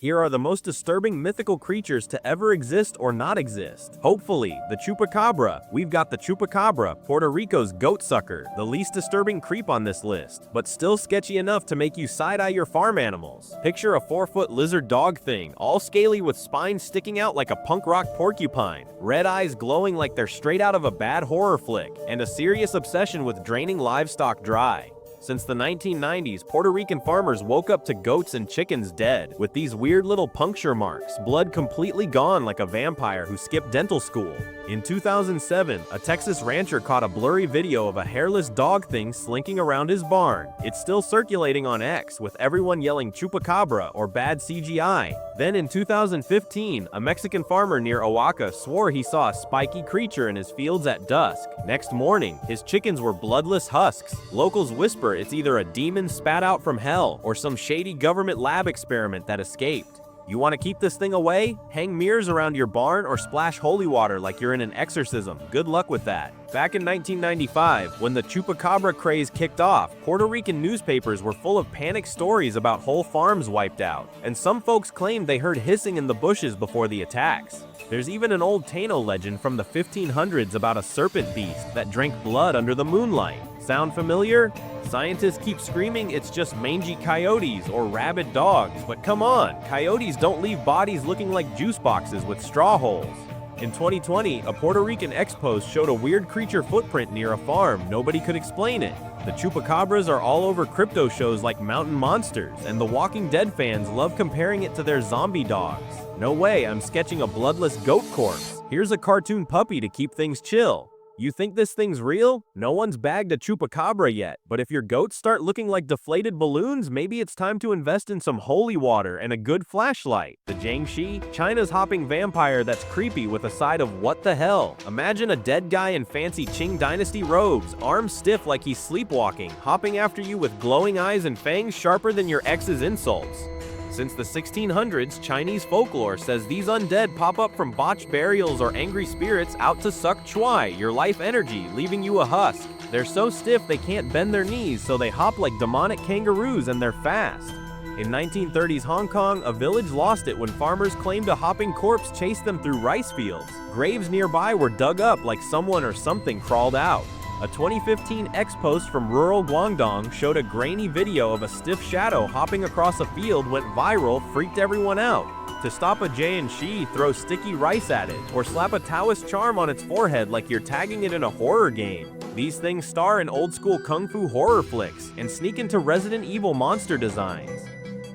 Here are the most disturbing mythical creatures to ever exist or not exist. Hopefully, the Chupacabra. We've got the Chupacabra, Puerto Rico's goat sucker, the least disturbing creep on this list, but still sketchy enough to make you side-eye your farm animals. Picture a 4-foot lizard dog thing, all scaly with spines sticking out like a punk rock porcupine, red eyes glowing like they're straight out of a bad horror flick, and a serious obsession with draining livestock dry. Since the 1990s, Puerto Rican farmers woke up to goats and chickens dead, with these weird little puncture marks, blood completely gone like a vampire who skipped dental school. In 2007, a Texas rancher caught a blurry video of a hairless dog thing slinking around his barn. It's still circulating on X, with everyone yelling Chupacabra or bad CGI. Then in 2015, a Mexican farmer near Oaxaca swore he saw a spiky creature in his fields at dusk. Next morning, his chickens were bloodless husks. Locals whisper it's either a demon spat out from hell or some shady government lab experiment that escaped. You want to keep this thing away? Hang mirrors around your barn or splash holy water like you're in an exorcism. Good luck with that. Back in 1995, when the Chupacabra craze kicked off, Puerto Rican newspapers were full of panic stories about whole farms wiped out, and some folks claimed they heard hissing in the bushes before the attacks. There's even an old Taino legend from the 1500s about a serpent beast that drank blood under the moonlight. Sound familiar? Scientists keep screaming it's just mangy coyotes or rabid dogs, but come on, coyotes don't leave bodies looking like juice boxes with straw holes. In 2020, a Puerto Rican ex-post showed a weird creature footprint near a farm. Nobody could explain it. The Chupacabras are all over crypto shows like Mountain Monsters, and the Walking Dead fans love comparing it to their zombie dogs. No way, I'm sketching a bloodless goat corpse. Here's a cartoon puppy to keep things chill. You think this thing's real? No one's bagged a Chupacabra yet, but if your goats start looking like deflated balloons, maybe it's time to invest in some holy water and a good flashlight. The Jiangxi, China's hopping vampire that's creepy with a side of what the hell. Imagine a dead guy in fancy Qing Dynasty robes, arms stiff like he's sleepwalking, hopping after you with glowing eyes and fangs sharper than your ex's insults. Since the 1600s, Chinese folklore says these undead pop up from botched burials or angry spirits out to suck chwai, your life energy, leaving you a husk. They're so stiff they can't bend their knees, so they hop like demonic kangaroos and they're fast. In 1930s Hong Kong, a village lost it when farmers claimed a hopping corpse chased them through rice fields. Graves nearby were dug up like someone or something crawled out. A 2015 X-post from rural Guangdong showed a grainy video of a stiff shadow hopping across a field, went viral, freaked everyone out. To stop a Jiangxi, throw sticky rice at it, or slap a Taoist charm on its forehead like you're tagging it in a horror game. These things star in old-school kung fu horror flicks and sneak into Resident Evil monster designs.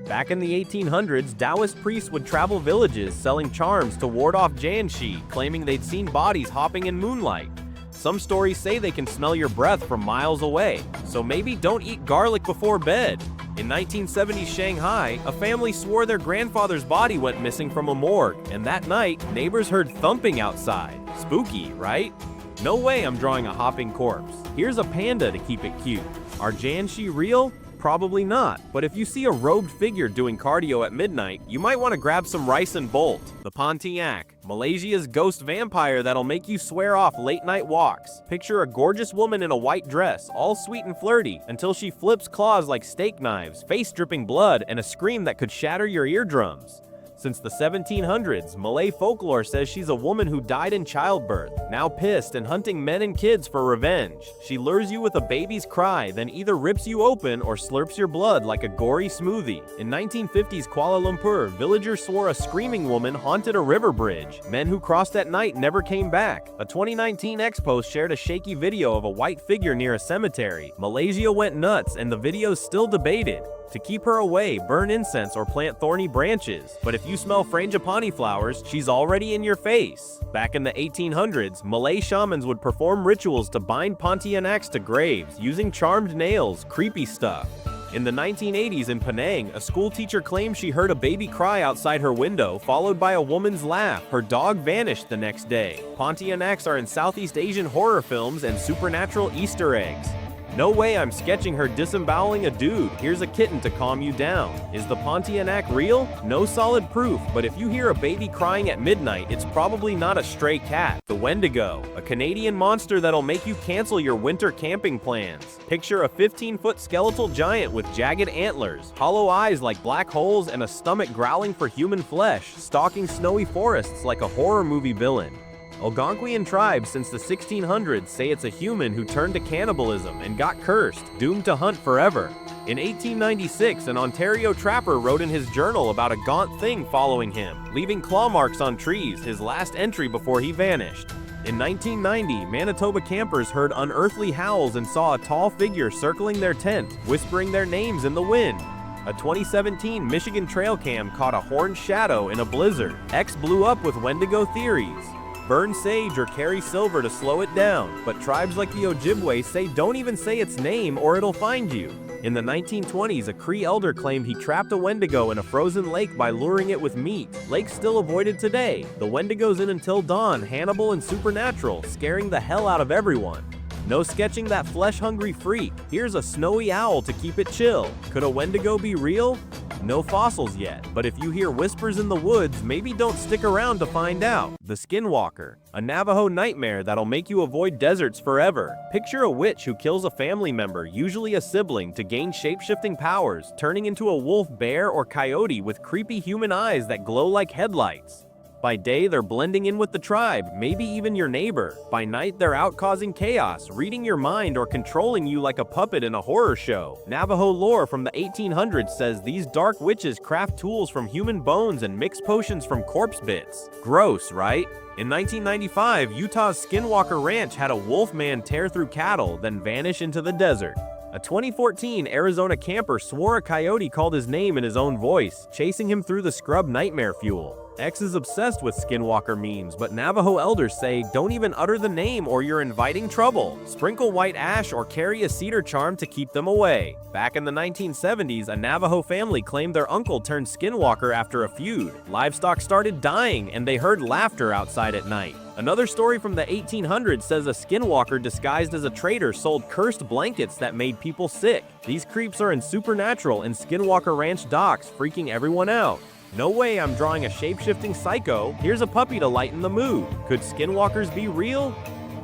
Back in the 1800s, Taoist priests would travel villages selling charms to ward off Jiangxi, claiming they'd seen bodies hopping in moonlight. Some stories say they can smell your breath from miles away, so maybe don't eat garlic before bed. In 1970s Shanghai, a family swore their grandfather's body went missing from a morgue, and that night, neighbors heard thumping outside. Spooky, right? No way I'm drawing a hopping corpse. Here's a panda to keep it cute. Are Jiangxi real? Probably not, but if you see a robed figure doing cardio at midnight, you might want to grab some rice and bolt. The Pontiac, Malaysia's ghost vampire that'll make you swear off late-night walks. Picture a gorgeous woman in a white dress, all sweet and flirty, until she flips claws like steak knives, face dripping blood, and a scream that could shatter your eardrums. Since the 1700s, Malay folklore says she's a woman who died in childbirth, now pissed and hunting men and kids for revenge. She lures you with a baby's cry, then either rips you open or slurps your blood like a gory smoothie. In 1950s Kuala Lumpur, villagers swore a screaming woman haunted a river bridge. Men who crossed at night never came back. A 2019 X-post shared a shaky video of a white figure near a cemetery. Malaysia went nuts, and the video's still debated. To keep her away, burn incense or plant thorny branches. But if you smell frangipani flowers, she's already in your face. Back in the 1800s, Malay shamans would perform rituals to bind Pontiacs to graves, using charmed nails, creepy stuff. In the 1980s in Penang, a school teacher claimed she heard a baby cry outside her window, followed by a woman's laugh. Her dog vanished the next day. Pontiacs are in Southeast Asian horror films and supernatural Easter eggs. No way I'm sketching her disemboweling a dude. Here's a kitten to calm you down. Is the Pontianak real? No solid proof, but if you hear a baby crying at midnight, it's probably not a stray cat. The Wendigo, a Canadian monster that'll make you cancel your winter camping plans. Picture a 15-foot skeletal giant with jagged antlers, hollow eyes like black holes, and a stomach growling for human flesh, stalking snowy forests like a horror movie villain. Algonquian tribes since the 1600s say it's a human who turned to cannibalism and got cursed, doomed to hunt forever. In 1896, an Ontario trapper wrote in his journal about a gaunt thing following him, leaving claw marks on trees, his last entry before he vanished. In 1990, Manitoba campers heard unearthly howls and saw a tall figure circling their tent, whispering their names in the wind. A 2017 Michigan trail cam caught a horned shadow in a blizzard. X blew up with Wendigo theories. Burn sage or carry silver to slow it down, but tribes like the Ojibwe say don't even say its name or it'll find you. In the 1920s, a Cree elder claimed he trapped a Wendigo in a frozen lake by luring it with meat. Lakes still avoided today. The Wendigo's in until dawn, Hannibal and supernatural, scaring the hell out of everyone. No sketching that flesh-hungry freak. Here's a snowy owl to keep it chill. Could a Wendigo be real? No fossils yet, but if you hear whispers in the woods, maybe don't stick around to find out. The Skinwalker, a Navajo nightmare that'll make you avoid deserts forever. Picture a witch who kills a family member, usually a sibling, to gain shape-shifting powers, turning into a wolf, bear, or coyote with creepy human eyes that glow like headlights. By day, they're blending in with the tribe, maybe even your neighbor. By night, they're out causing chaos, reading your mind or controlling you like a puppet in a horror show. Navajo lore from the 1800s says these dark witches craft tools from human bones and mix potions from corpse bits. Gross, right? In 1995, Utah's Skinwalker Ranch had a wolf man tear through cattle, then vanish into the desert. A 2014 Arizona camper swore a coyote called his name in his own voice, chasing him through the scrub nightmare fuel. X is obsessed with Skinwalker memes, but Navajo elders say don't even utter the name or you're inviting trouble. Sprinkle white ash or carry a cedar charm to keep them away. Back in the 1970s, a Navajo family claimed their uncle turned Skinwalker after a feud. Livestock started dying and they heard laughter outside at night. Another story from the 1800s says a skinwalker disguised as a trader sold cursed blankets that made people sick. These creeps are in Supernatural and Skinwalker Ranch docs, freaking everyone out. No way I'm drawing a shape-shifting psycho. Here's a puppy to lighten the mood. Could skinwalkers be real?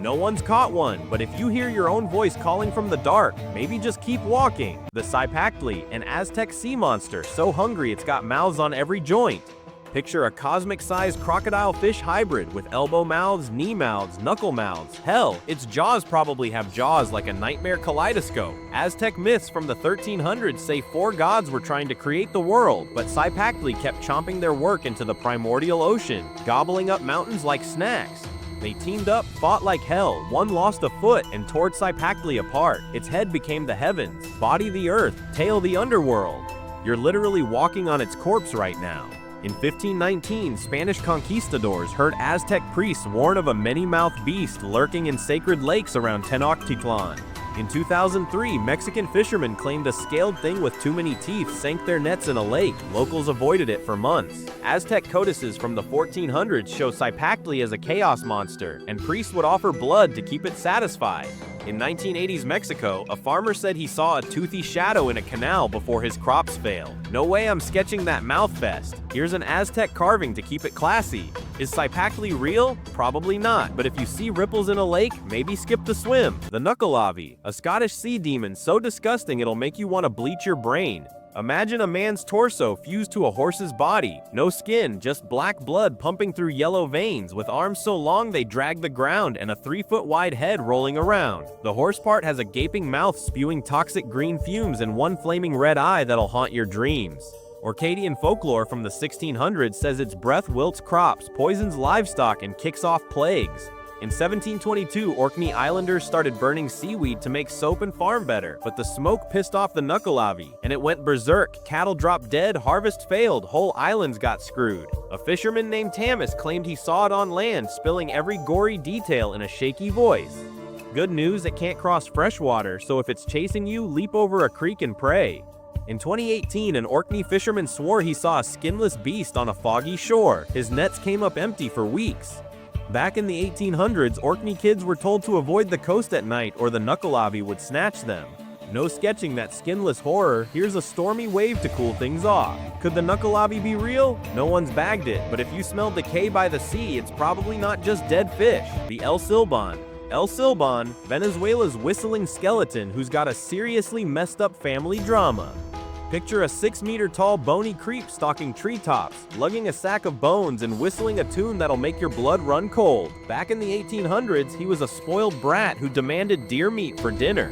No one's caught one, but if you hear your own voice calling from the dark, maybe just keep walking. The Cipactli, an Aztec sea monster so hungry it's got mouths on every joint. Picture a cosmic-sized crocodile fish hybrid with elbow mouths, knee mouths, knuckle mouths. Hell, its jaws probably have jaws like a nightmare kaleidoscope. Aztec myths from the 1300s say 4 gods were trying to create the world, but Cipactli kept chomping their work into the primordial ocean, gobbling up mountains like snacks. They teamed up, fought like hell, one lost a foot, and tore Cipactli apart. Its head became the heavens, body the earth, tail the underworld. You're literally walking on its corpse right now. In 1519, Spanish conquistadors heard Aztec priests warn of a many-mouthed beast lurking in sacred lakes around Tenochtitlan. In 2003, Mexican fishermen claimed a scaled thing with too many teeth sank their nets in a lake. Locals avoided it for months. Aztec codices from the 1400s show Cipactli as a chaos monster, and priests would offer blood to keep it satisfied. In 1980s Mexico, a farmer said he saw a toothy shadow in a canal before his crops failed. No way I'm sketching that mouth fest. Here's an Aztec carving to keep it classy. Is Cipactli real? Probably not, but if you see ripples in a lake, maybe skip the swim. The Knuckleavi, a Scottish sea demon so disgusting it'll make you want to bleach your brain. Imagine a man's torso fused to a horse's body. No skin, just black blood pumping through yellow veins, with arms so long they drag the ground and a 3-foot wide head rolling around. The horse part has a gaping mouth spewing toxic green fumes and one flaming red eye that'll haunt your dreams. Orcadian folklore from the 1600s says its breath wilts crops, poisons livestock, and kicks off plagues. In 1722, Orkney Islanders started burning seaweed to make soap and farm better, but the smoke pissed off the Knuckleavi, and it went berserk. Cattle dropped dead, harvest failed, whole islands got screwed. A fisherman named Tamas claimed he saw it on land, spilling every gory detail in a shaky voice. Good news, it can't cross fresh water, so if it's chasing you, leap over a creek and pray. In 2018, an Orkney fisherman swore he saw a skinless beast on a foggy shore. His nets came up empty for weeks. Back in the 1800s, Orkney kids were told to avoid the coast at night or the knuckleavi would snatch them. No sketching that skinless horror, here's a stormy wave to cool things off. Could the knuckleavi be real? No one's bagged it, but if you smell decay by the sea, it's probably not just dead fish. The El Silban. El Silban, Venezuela's whistling skeleton who's got a seriously messed up family drama. Picture a 6-meter-tall bony creep stalking treetops, lugging a sack of bones and whistling a tune that'll make your blood run cold. Back in the 1800s, he was a spoiled brat who demanded deer meat for dinner.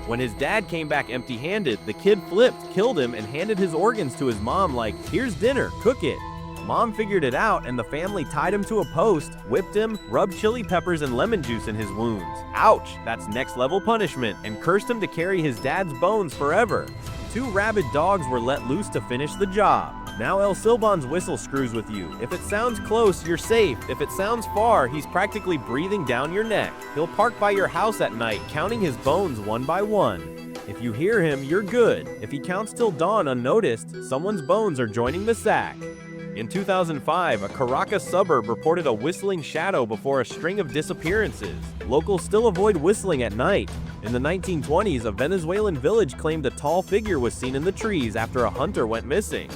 When his dad came back empty-handed, the kid flipped, killed him, and handed his organs to his mom like, "Here's dinner, cook it." Mom figured it out, and the family tied him to a post, whipped him, rubbed chili peppers and lemon juice in his wounds. Ouch, that's next-level punishment, and cursed him to carry his dad's bones forever. 2 rabid dogs were let loose to finish the job. Now El Silban's whistle screws with you. If it sounds close, you're safe. If it sounds far, he's practically breathing down your neck. He'll park by your house at night, counting his bones one by one. If you hear him, you're good. If he counts till dawn unnoticed, someone's bones are joining the sack. In 2005, a Caracas suburb reported a whistling shadow before a string of disappearances. Locals still avoid whistling at night. In the 1920s, a Venezuelan village claimed a tall figure was seen in the trees after a hunter went missing.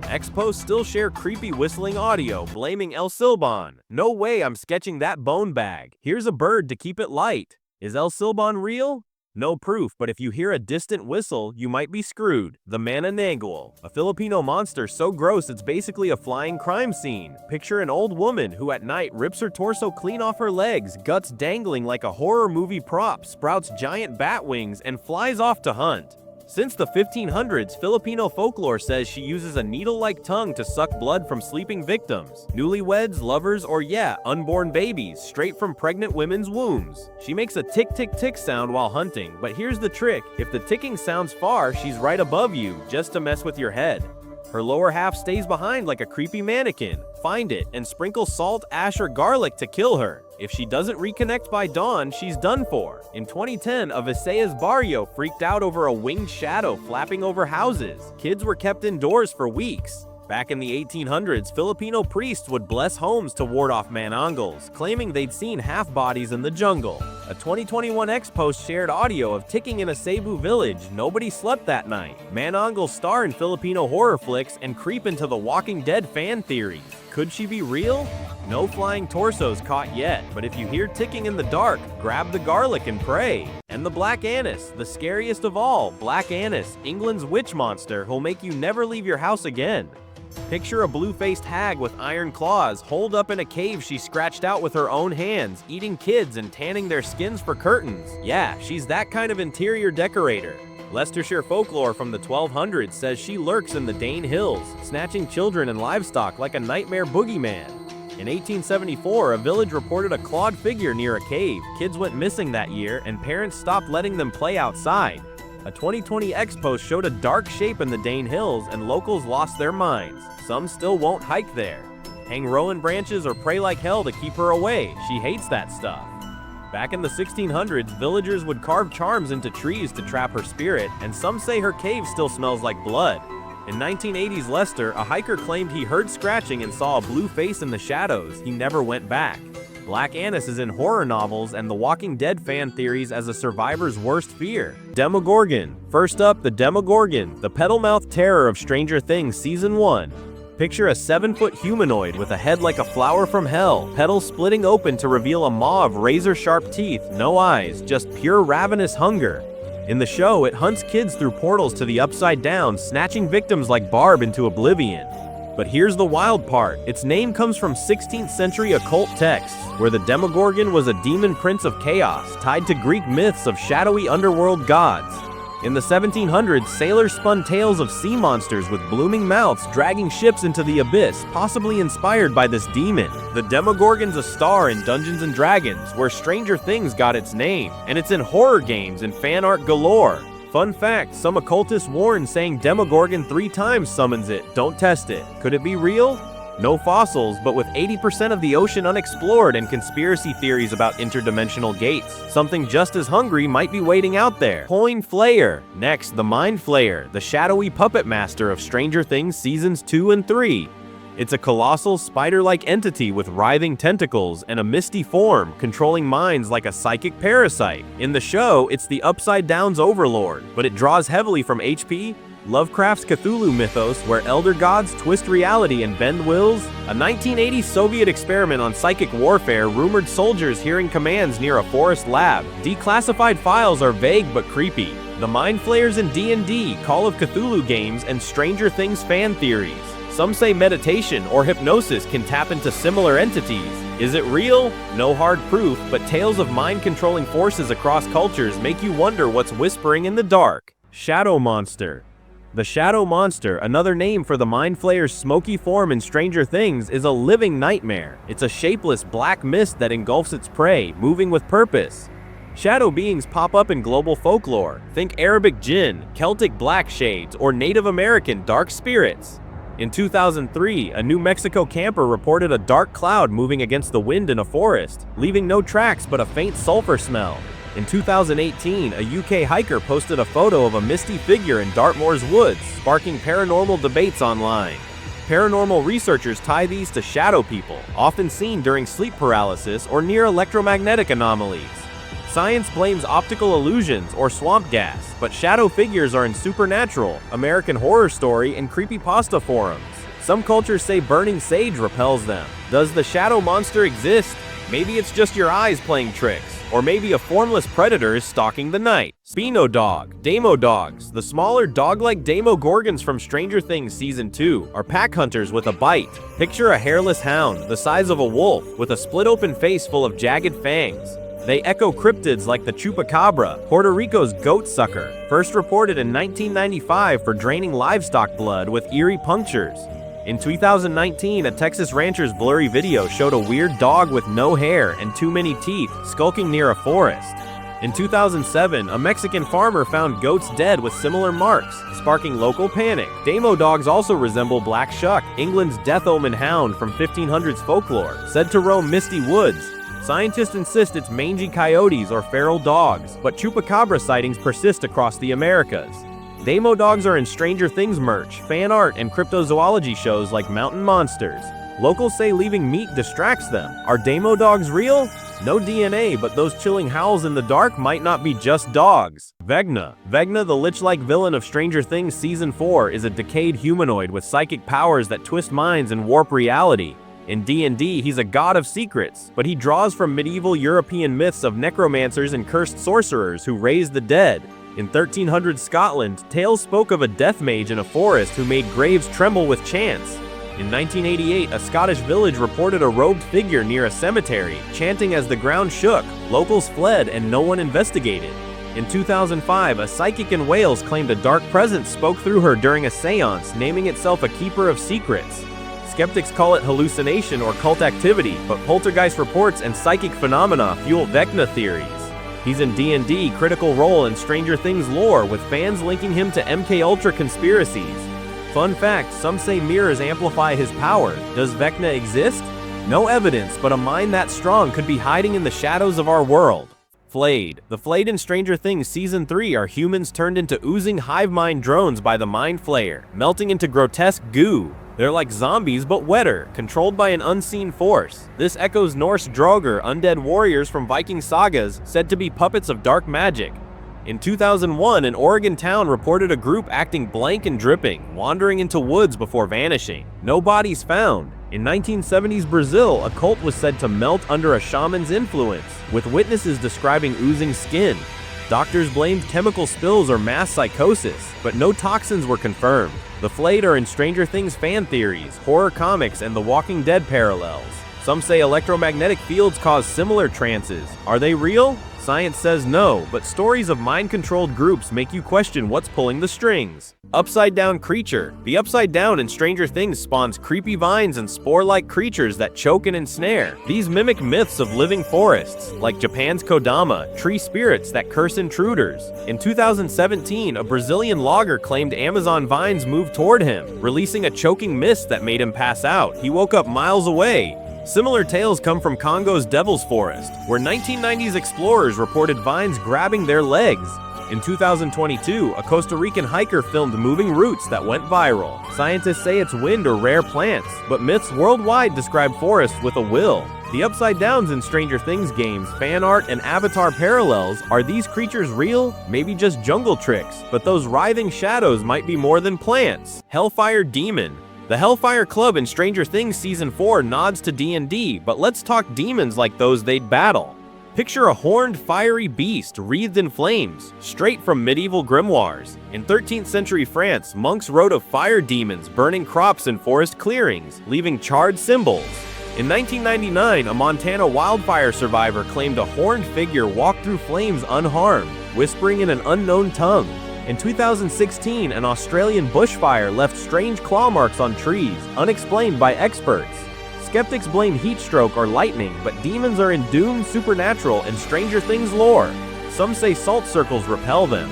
Ex-posts still share creepy whistling audio, blaming El Silban. No way I'm sketching that bone bag. Here's a bird to keep it light. Is El Silban real? No proof, but if you hear a distant whistle, you might be screwed. The Manananggal, a Filipino monster so gross it's basically a flying crime scene. Picture an old woman who at night rips her torso clean off her legs, guts dangling like a horror movie prop, sprouts giant bat wings, and flies off to hunt. Since the 1500s, Filipino folklore says she uses a needle-like tongue to suck blood from sleeping victims, newlyweds, lovers, or unborn babies, straight from pregnant women's wombs. She makes a tick-tick-tick sound while hunting, but here's the trick. If the ticking sounds far, she's right above you, just to mess with your head. Her lower half stays behind like a creepy mannequin. Find it and sprinkle salt, ash, or garlic to kill her. If she doesn't reconnect by dawn, she's done for. In 2010, a Visayas barrio freaked out over a winged shadow flapping over houses. Kids were kept indoors for weeks. Back in the 1800s, Filipino priests would bless homes to ward off manananggals, claiming they'd seen half-bodies in the jungle. A 2021 ex-post shared audio of ticking in a Cebu village. Nobody slept that night. Manananggals star in Filipino horror flicks and creep into the Walking Dead fan theories. Could she be real? No flying torsos caught yet, but if you hear ticking in the dark, grab the garlic and pray. And the Black Annis, the scariest of all, Black Annis, England's witch monster who'll make you never leave your house again. Picture a blue-faced hag with iron claws holed up in a cave she scratched out with her own hands, eating kids and tanning their skins for curtains. Yeah, she's that kind of interior decorator. Leicestershire folklore from the 1200s says she lurks in the Dane Hills, snatching children and livestock like a nightmare boogeyman. In 1874, a village reported a clawed figure near a cave. Kids went missing that year, and parents stopped letting them play outside. A 2020 ex-post showed a dark shape in the Dane Hills, and locals lost their minds. Some still won't hike there. Hang rowan branches or pray like hell to keep her away. She hates that stuff. Back in the 1600s, villagers would carve charms into trees to trap her spirit, and some say her cave still smells like blood. In 1980's Leicester, a hiker claimed he heard scratching and saw a blue face in the shadows. He never went back. Black Annis is in horror novels and The Walking Dead fan theories as a survivor's worst fear. Demogorgon. First up, the Demogorgon, the petal-mouthed terror of Stranger Things Season 1. Picture a 7-foot humanoid with a head like a flower from hell, petals splitting open to reveal a maw of razor-sharp teeth, no eyes, just pure ravenous hunger. In the show, it hunts kids through portals to the Upside Down, snatching victims like Barb into oblivion. But here's the wild part. Its name comes from 16th century occult texts, where the Demogorgon was a demon prince of chaos, tied to Greek myths of shadowy underworld gods. In the 1700s, sailors spun tales of sea monsters with blooming mouths dragging ships into the abyss, possibly inspired by this demon. The Demogorgon's a star in Dungeons & Dragons, where Stranger Things got its name, and it's in horror games and fan art galore. Fun fact, some occultists warn saying Demogorgon 3 times summons it. Don't test it. Could it be real? No fossils, but with 80% of the ocean unexplored and conspiracy theories about interdimensional gates, something just as hungry might be waiting out there. Coin Flayer. Next, the Mind Flayer, the shadowy puppet master of Stranger Things Seasons 2 and 3. It's a colossal spider-like entity with writhing tentacles and a misty form, controlling minds like a psychic parasite. In the show, it's the Upside Down's overlord, but it draws heavily from H.P. Lovecraft's Cthulhu mythos, where elder gods twist reality and bend wills. A 1980 Soviet experiment on psychic warfare rumored soldiers hearing commands near a forest lab. Declassified files are vague but creepy. The Mind Flayers in D&D, Call of Cthulhu games, and Stranger Things fan theories. Some say meditation or hypnosis can tap into similar entities. Is it real? No hard proof, but tales of mind-controlling forces across cultures make you wonder what's whispering in the dark. Shadow Monster. The Shadow Monster, another name for the Mind Flayer's smoky form in Stranger Things, is a living nightmare. It's a shapeless black mist that engulfs its prey, moving with purpose. Shadow beings pop up in global folklore. Think Arabic jinn, Celtic black shades, or Native American dark spirits. In 2003, a New Mexico camper reported a dark cloud moving against the wind in a forest, leaving no tracks but a faint sulfur smell. In 2018, a UK hiker posted a photo of a misty figure in Dartmoor's woods, sparking paranormal debates online. Paranormal researchers tie these to shadow people, often seen during sleep paralysis or near electromagnetic anomalies. Science blames optical illusions or swamp gas, but shadow figures are in Supernatural, American Horror Story, and creepypasta forums. Some cultures say burning sage repels them. Does the shadow monster exist? Maybe it's just your eyes playing tricks. Or maybe a formless predator is stalking the night. Spino Dog. Damo dogs, the smaller dog-like Demogorgons from Stranger Things Season 2, are pack hunters with a bite. Picture a hairless hound, the size of a wolf, with a split-open face full of jagged fangs. They echo cryptids like the Chupacabra, Puerto Rico's goat sucker, first reported in 1995 for draining livestock blood with eerie punctures. In 2019, a Texas rancher's blurry video showed a weird dog with no hair and too many teeth skulking near a forest. In 2007, a Mexican farmer found goats dead with similar marks, sparking local panic. Damo dogs also resemble Black Shuck, England's death omen hound from 1500s folklore, said to roam misty woods. Scientists insist it's mangy coyotes or feral dogs, but Chupacabra sightings persist across the Americas. Damo dogs are in Stranger Things merch, fan art, and cryptozoology shows like Mountain Monsters. Locals say leaving meat distracts them. Are Damo dogs real? No DNA, but those chilling howls in the dark might not be just dogs. Vecna. Vecna, the lich-like villain of Stranger Things Season 4, is a decayed humanoid with psychic powers that twist minds and warp reality. In D&D, he's a god of secrets, but he draws from medieval European myths of necromancers and cursed sorcerers who raise the dead. In 1300 Scotland, tales spoke of a death mage in a forest who made graves tremble with chants. In 1988, a Scottish village reported a robed figure near a cemetery, chanting as the ground shook. Locals fled and no one investigated. In 2005, a psychic in Wales claimed a dark presence spoke through her during a seance, naming itself a keeper of secrets. Skeptics call it hallucination or cult activity, but poltergeist reports and psychic phenomena fuel Vecna theories. He's in D&D Critical Role and Stranger Things lore, with fans linking him to MKUltra conspiracies. Fun fact, some say mirrors amplify his power. Does Vecna exist? No evidence, but a mind that strong could be hiding in the shadows of our world. Flayed. The Flayed in Stranger Things Season 3 are humans turned into oozing hive mind drones by the Mind Flayer, melting into grotesque goo. They're like zombies but wetter, controlled by an unseen force. This echoes Norse Draugr, undead warriors from Viking sagas, said to be puppets of dark magic. In 2001, an Oregon town reported a group acting blank and dripping, wandering into woods before vanishing. No bodies found. In 1970s Brazil, a cult was said to melt under a shaman's influence, with witnesses describing oozing skin. Doctors blamed chemical spills or mass psychosis, but no toxins were confirmed. The Flayed are in Stranger Things fan theories, horror comics, and The Walking Dead parallels. Some say electromagnetic fields cause similar trances. Are they real? Science says no, but stories of mind-controlled groups make you question what's pulling the strings. Upside Down Creature. The Upside Down in Stranger Things spawns creepy vines and spore-like creatures that choke and ensnare. These mimic myths of living forests, like Japan's Kodama, tree spirits that curse intruders. In 2017, a Brazilian logger claimed Amazon vines moved toward him, releasing a choking mist that made him pass out. He woke up miles away. Similar tales come from Congo's Devil's Forest, where 1990s explorers reported vines grabbing their legs. In 2022, a Costa Rican hiker filmed moving roots that went viral. Scientists say it's wind or rare plants, but myths worldwide describe forests with a will. The upside downs in Stranger Things games, fan art, and Avatar parallels. Are these creatures real? Maybe just jungle tricks, but those writhing shadows might be more than plants. Hellfire Demon. The Hellfire Club in Stranger Things Season 4 nods to D&D, but let's talk demons like those they'd battle. Picture a horned, fiery beast wreathed in flames, straight from medieval grimoires. In 13th century France, monks wrote of fire demons burning crops in forest clearings, leaving charred symbols. In 1999, a Montana wildfire survivor claimed a horned figure walked through flames unharmed, whispering in an unknown tongue. In 2016, an Australian bushfire left strange claw marks on trees, unexplained by experts. Skeptics blame heat stroke or lightning, but demons are in doomed supernatural and Stranger Things lore. Some say salt circles repel them.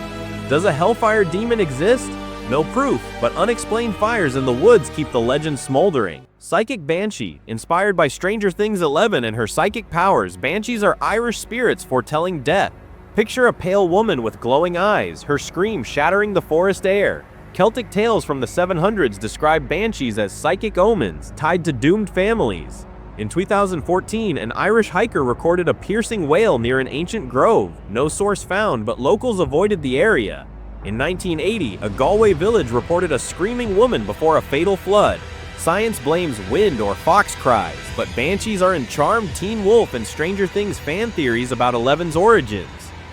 Does a hellfire demon exist? No proof, but unexplained fires in the woods keep the legend smoldering. Psychic Banshee. Inspired by Stranger Things 11 and her psychic powers, banshees are Irish spirits foretelling death. Picture a pale woman with glowing eyes, her scream shattering the forest air. Celtic tales from the 700s describe banshees as psychic omens tied to doomed families. In 2014, an Irish hiker recorded a piercing wail near an ancient grove. No source found, but locals avoided the area. In 1980, a Galway village reported a screaming woman before a fatal flood. Science blames wind or fox cries, but banshees are in Charmed, Teen Wolf, and Stranger Things fan theories about Eleven's origins.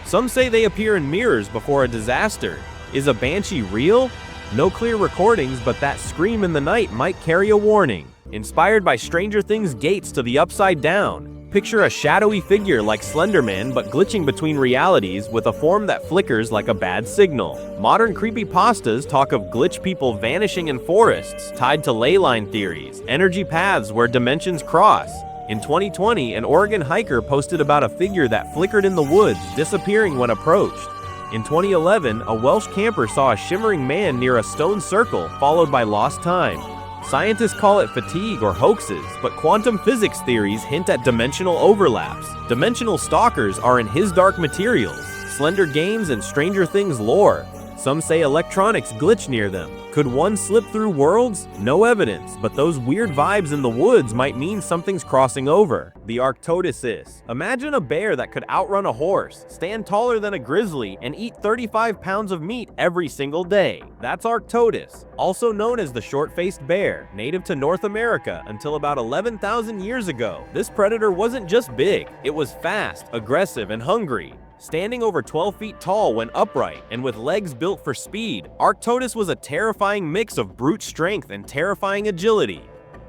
Some say they appear in mirrors before a disaster. Is a banshee real? No clear recordings, but that scream in the night might carry a warning. Inspired by Stranger Things gates to the upside down. Picture a shadowy figure like Slenderman but glitching between realities with a form that flickers like a bad signal. Modern creepypastas talk of glitch people vanishing in forests, tied to ley line theories, energy paths where dimensions cross. In 2020, an Oregon hiker posted about a figure that flickered in the woods, disappearing when approached. In 2011, a Welsh camper saw a shimmering man near a stone circle, followed by lost time. Scientists call it fatigue or hoaxes, but quantum physics theories hint at dimensional overlaps. Dimensional stalkers are in His Dark Materials, Slender Games, and Stranger Things lore. Some say electronics glitch near them. Could one slip through worlds? No evidence, but those weird vibes in the woods might mean something's crossing over. The Arctodosis. Imagine a bear that could outrun a horse, stand taller than a grizzly, and eat 35 pounds of meat every single day. That's Arctodus, also known as the short-faced bear, native to North America until about 11,000 years ago. This predator wasn't just big, it was fast, aggressive, and hungry. Standing over 12 feet tall when upright and with legs built for speed, Arctodus was a terrifying mix of brute strength and terrifying agility.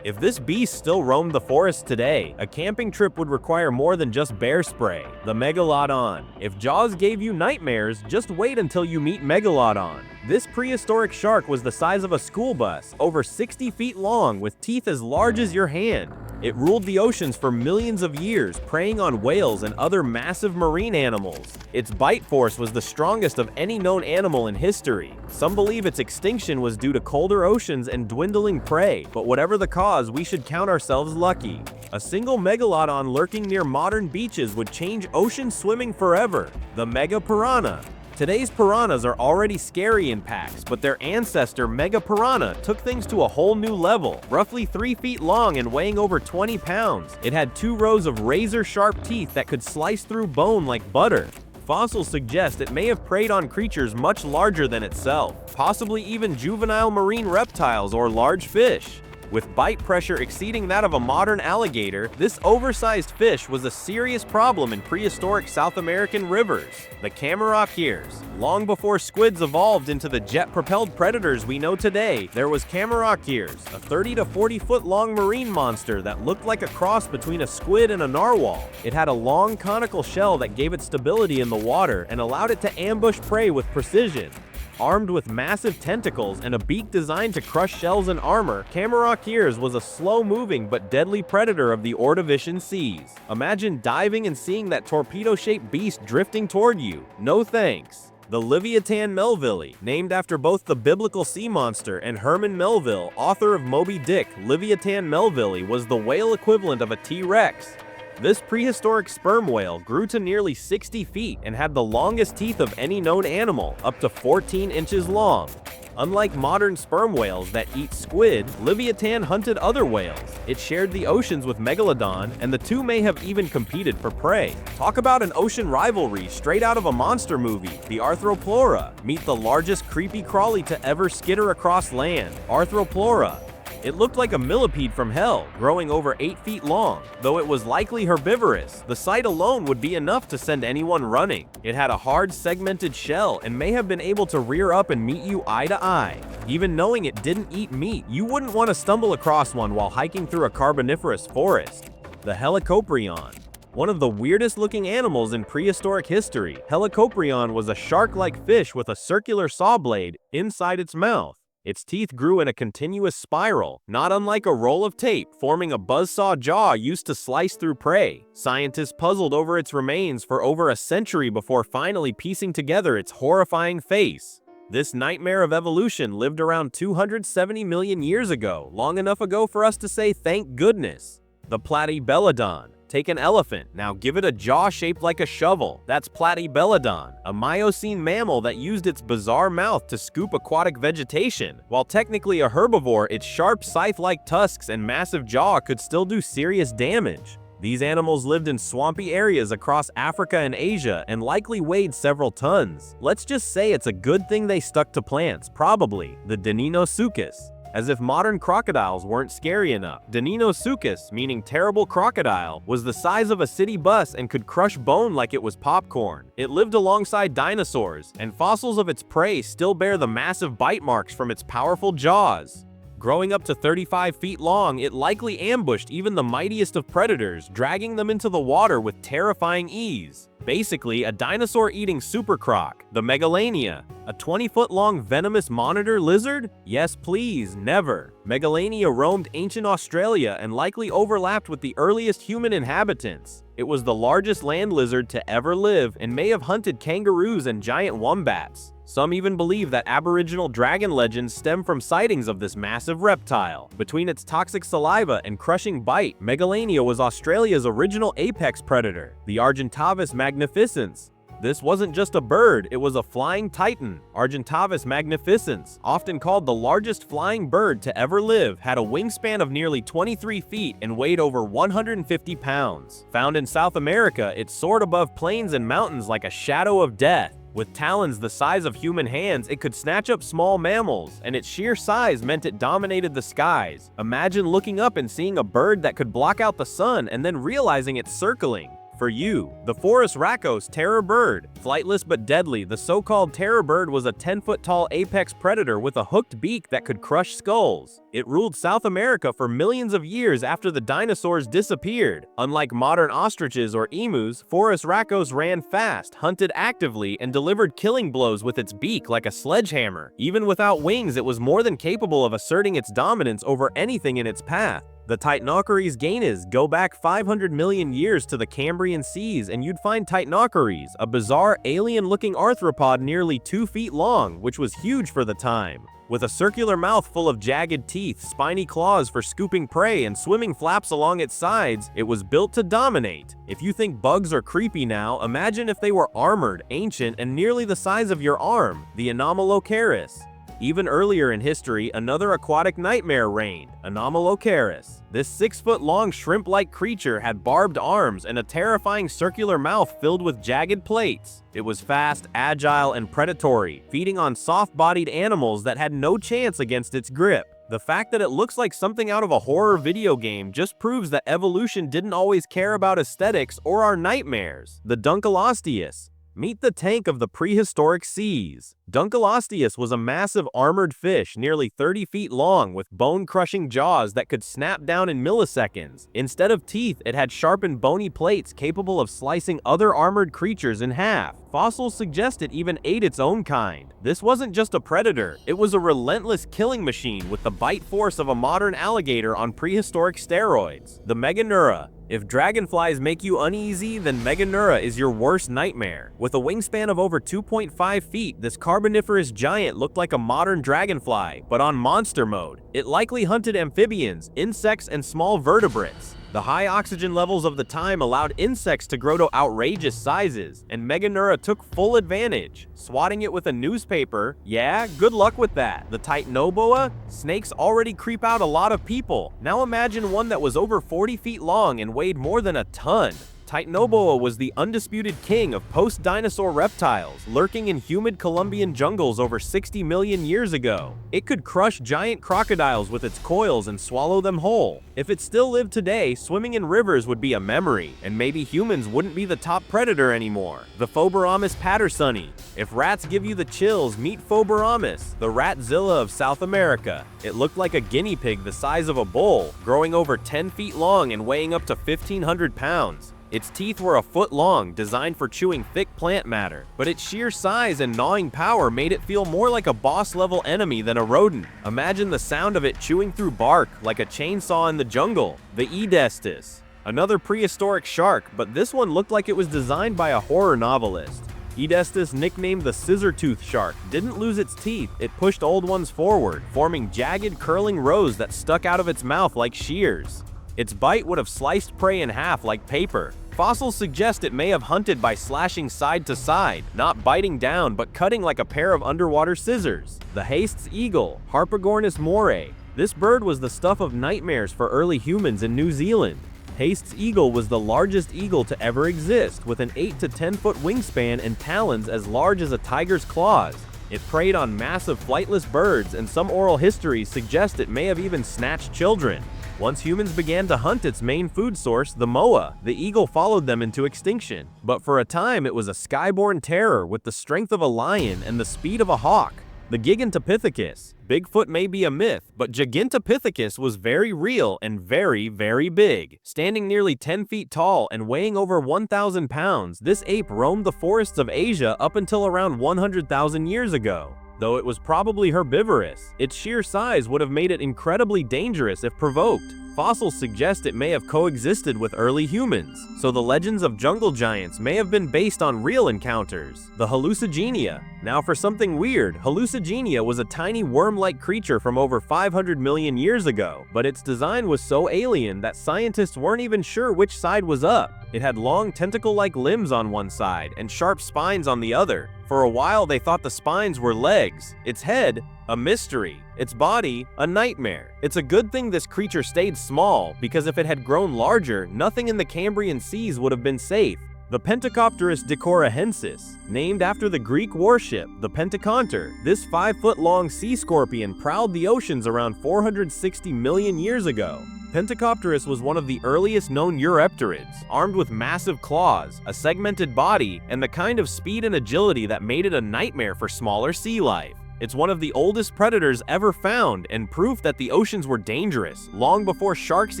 If this beast still roamed the forest today, a camping trip would require more than just bear spray. The Megalodon. If Jaws gave you nightmares, just wait until you meet Megalodon. This prehistoric shark was the size of a school bus, over 60 feet long, with teeth as large as your hand. It ruled the oceans for millions of years, preying on whales and other massive marine animals. Its bite force was the strongest of any known animal in history. Some believe its extinction was due to colder oceans and dwindling prey, but whatever the cause, we should count ourselves lucky. A single megalodon lurking near modern beaches would change ocean swimming forever. The Mega Piranha. Today's piranhas are already scary in packs, but their ancestor Mega Piranha took things to a whole new level. Roughly 3 feet long and weighing over 20 pounds, it had 2 rows of razor-sharp teeth that could slice through bone like butter. Fossils suggest it may have preyed on creatures much larger than itself, possibly even juvenile marine reptiles or large fish. With bite pressure exceeding that of a modern alligator, this oversized fish was a serious problem in prehistoric South American rivers. The Camarakiers. Long before squids evolved into the jet-propelled predators we know today, there was Camarakiers, a 30 to 40 foot long marine monster that looked like a cross between a squid and a narwhal. It had a long conical shell that gave it stability in the water and allowed it to ambush prey with precision. Armed with massive tentacles and a beak designed to crush shells and armor, Camarakiers was a slow-moving but deadly predator of the Ordovician seas. Imagine diving and seeing that torpedo-shaped beast drifting toward you. No thanks. The Leviathan Melville, named after both the biblical sea monster and Herman Melville, author of Moby Dick. Leviathan Melville was the whale equivalent of a T-Rex. This prehistoric sperm whale grew to nearly 60 feet and had the longest teeth of any known animal, up to 14 inches long. Unlike modern sperm whales that eat squid, Leviathan hunted other whales. It shared the oceans with Megalodon, and the two may have even competed for prey. Talk about an ocean rivalry straight out of a monster movie, the Arthroplura. Meet the largest creepy crawly to ever skitter across land, Arthroplura. It looked like a millipede from hell, growing over 8 feet long. Though it was likely herbivorous, the sight alone would be enough to send anyone running. It had a hard, segmented shell and may have been able to rear up and meet you eye to eye. Even knowing it didn't eat meat, you wouldn't want to stumble across one while hiking through a carboniferous forest. The Helicoprion. One of the weirdest looking animals in prehistoric history, Helicoprion was a shark-like fish with a circular saw blade inside its mouth. Its teeth grew in a continuous spiral, not unlike a roll of tape, forming a buzzsaw jaw used to slice through prey. Scientists puzzled over its remains for over a century before finally piecing together its horrifying face. This nightmare of evolution lived around 270 million years ago, long enough ago for us to say thank goodness. The Platybelodon. Take an elephant, now give it a jaw shaped like a shovel. That's Platybelodon, a Miocene mammal that used its bizarre mouth to scoop aquatic vegetation. While technically a herbivore, its sharp scythe-like tusks and massive jaw could still do serious damage. These animals lived in swampy areas across Africa and Asia and likely weighed several tons. Let's just say it's a good thing they stuck to plants, probably. The Deinosuchus. As if modern crocodiles weren't scary enough, Deinosuchus, meaning terrible crocodile, was the size of a city bus and could crush bone like it was popcorn. It lived alongside dinosaurs, and fossils of its prey still bear the massive bite marks from its powerful jaws. Growing up to 35 feet long, it likely ambushed even the mightiest of predators, dragging them into the water with terrifying ease. Basically, a dinosaur-eating supercroc, the Megalania. A 20-foot-long venomous monitor lizard? Yes please, never. Megalania roamed ancient Australia and likely overlapped with the earliest human inhabitants. It was the largest land lizard to ever live and may have hunted kangaroos and giant wombats. Some even believe that Aboriginal dragon legends stem from sightings of this massive reptile. Between its toxic saliva and crushing bite, Megalania was Australia's original apex predator, the Argentavis magnificens. This wasn't just a bird, it was a flying titan. Argentavis magnificens, often called the largest flying bird to ever live, had a wingspan of nearly 23 feet and weighed over 150 pounds. Found in South America, it soared above plains and mountains like a shadow of death. With talons the size of human hands, it could snatch up small mammals, and its sheer size meant it dominated the skies. Imagine looking up and seeing a bird that could block out the sun and then realizing it's circling for you. The Forus racos terror bird. Flightless but deadly, the so-called terror bird was a 10-foot-tall apex predator with a hooked beak that could crush skulls. It ruled South America for millions of years after the dinosaurs disappeared. Unlike modern ostriches or emus, Forus racos ran fast, hunted actively, and delivered killing blows with its beak like a sledgehammer. Even without wings, it was more than capable of asserting its dominance over anything in its path. The Titanochores gainas go back 500 million years to the Cambrian seas, and you'd find Titanochores, a bizarre alien-looking arthropod nearly 2 feet long, which was huge for the time. With a circular mouth full of jagged teeth, spiny claws for scooping prey, and swimming flaps along its sides, it was built to dominate. If you think bugs are creepy now, imagine if they were armored, ancient, and nearly the size of your arm, the Anomalocaris. Even earlier in history, another aquatic nightmare reigned, Anomalocaris. This 6-foot-long shrimp-like creature had barbed arms and a terrifying circular mouth filled with jagged plates. It was fast, agile, and predatory, feeding on soft-bodied animals that had no chance against its grip. The fact that it looks like something out of a horror video game just proves that evolution didn't always care about aesthetics or our nightmares. The Dunkleosteus. Meet the tank of the prehistoric seas. Dunkleosteus was a massive armored fish nearly 30 feet long with bone-crushing jaws that could snap down in milliseconds. Instead of teeth, it had sharpened bony plates capable of slicing other armored creatures in half. Fossils suggest it even ate its own kind. This wasn't just a predator, it was a relentless killing machine with the bite force of a modern alligator on prehistoric steroids. The Meganeura. If dragonflies make you uneasy, then Meganeura is your worst nightmare. With a wingspan of over 2.5 feet, this carboniferous giant looked like a modern dragonfly, but on monster mode. It likely hunted amphibians, insects, and small vertebrates. The high oxygen levels of the time allowed insects to grow to outrageous sizes, and Meganeura took full advantage, swatting it with a newspaper. Yeah, good luck with that. The Titanoboa? Snakes already creep out a lot of people. Now imagine one that was over 40 feet long and weighed more than a ton. Titanoboa was the undisputed king of post-dinosaur reptiles, lurking in humid Colombian jungles over 60 million years ago. It could crush giant crocodiles with its coils and swallow them whole. If it still lived today, swimming in rivers would be a memory, and maybe humans wouldn't be the top predator anymore. The Phobaramus pattersoni. If rats give you the chills, meet Phobaramus, the ratzilla of South America. It looked like a guinea pig the size of a bull, growing over 10 feet long and weighing up to 1,500 pounds. Its teeth were a foot long, designed for chewing thick plant matter, but its sheer size and gnawing power made it feel more like a boss-level enemy than a rodent. Imagine the sound of it chewing through bark like a chainsaw in the jungle. The Edestus. Another prehistoric shark, but this one looked like it was designed by a horror novelist. Edestus, nicknamed the scissor-tooth shark, didn't lose its teeth. It pushed old ones forward, forming jagged, curling rows that stuck out of its mouth like shears. Its bite would have sliced prey in half like paper. Fossils suggest it may have hunted by slashing side to side, not biting down but cutting like a pair of underwater scissors. The Haste's eagle, Harpagornis moray. This bird was the stuff of nightmares for early humans in New Zealand. Haste's eagle was the largest eagle to ever exist, with an 8 to 10 foot wingspan and talons as large as a tiger's claws. It preyed on massive flightless birds, and some oral histories suggest it may have even snatched children. Once humans began to hunt its main food source, the moa, the eagle followed them into extinction. But for a time, it was a skyborne terror with the strength of a lion and the speed of a hawk. The Gigantopithecus. Bigfoot may be a myth, but Gigantopithecus was very real and very, very big. Standing nearly 10 feet tall and weighing over 1,000 pounds, this ape roamed the forests of Asia up until around 100,000 years ago. Though it was probably herbivorous, its sheer size would have made it incredibly dangerous if provoked. Fossils suggest it may have coexisted with early humans, so the legends of jungle giants may have been based on real encounters. The Hallucigenia. Now for something weird, Hallucigenia was a tiny worm-like creature from over 500 million years ago, but its design was so alien that scientists weren't even sure which side was up. It had long tentacle-like limbs on one side and sharp spines on the other. For a while they thought the spines were legs. Its head, a mystery. Its body, a nightmare. It's a good thing this creature stayed small, because if it had grown larger, nothing in the Cambrian seas would have been safe. The Pentacopterus decorahensis, named after the Greek warship, the Pentaconter. This 5-foot-long sea scorpion prowled the oceans around 460 million years ago. Pentacopterus was one of the earliest known Eurypterids, armed with massive claws, a segmented body, and the kind of speed and agility that made it a nightmare for smaller sea life. It's one of the oldest predators ever found and proof that the oceans were dangerous, long before sharks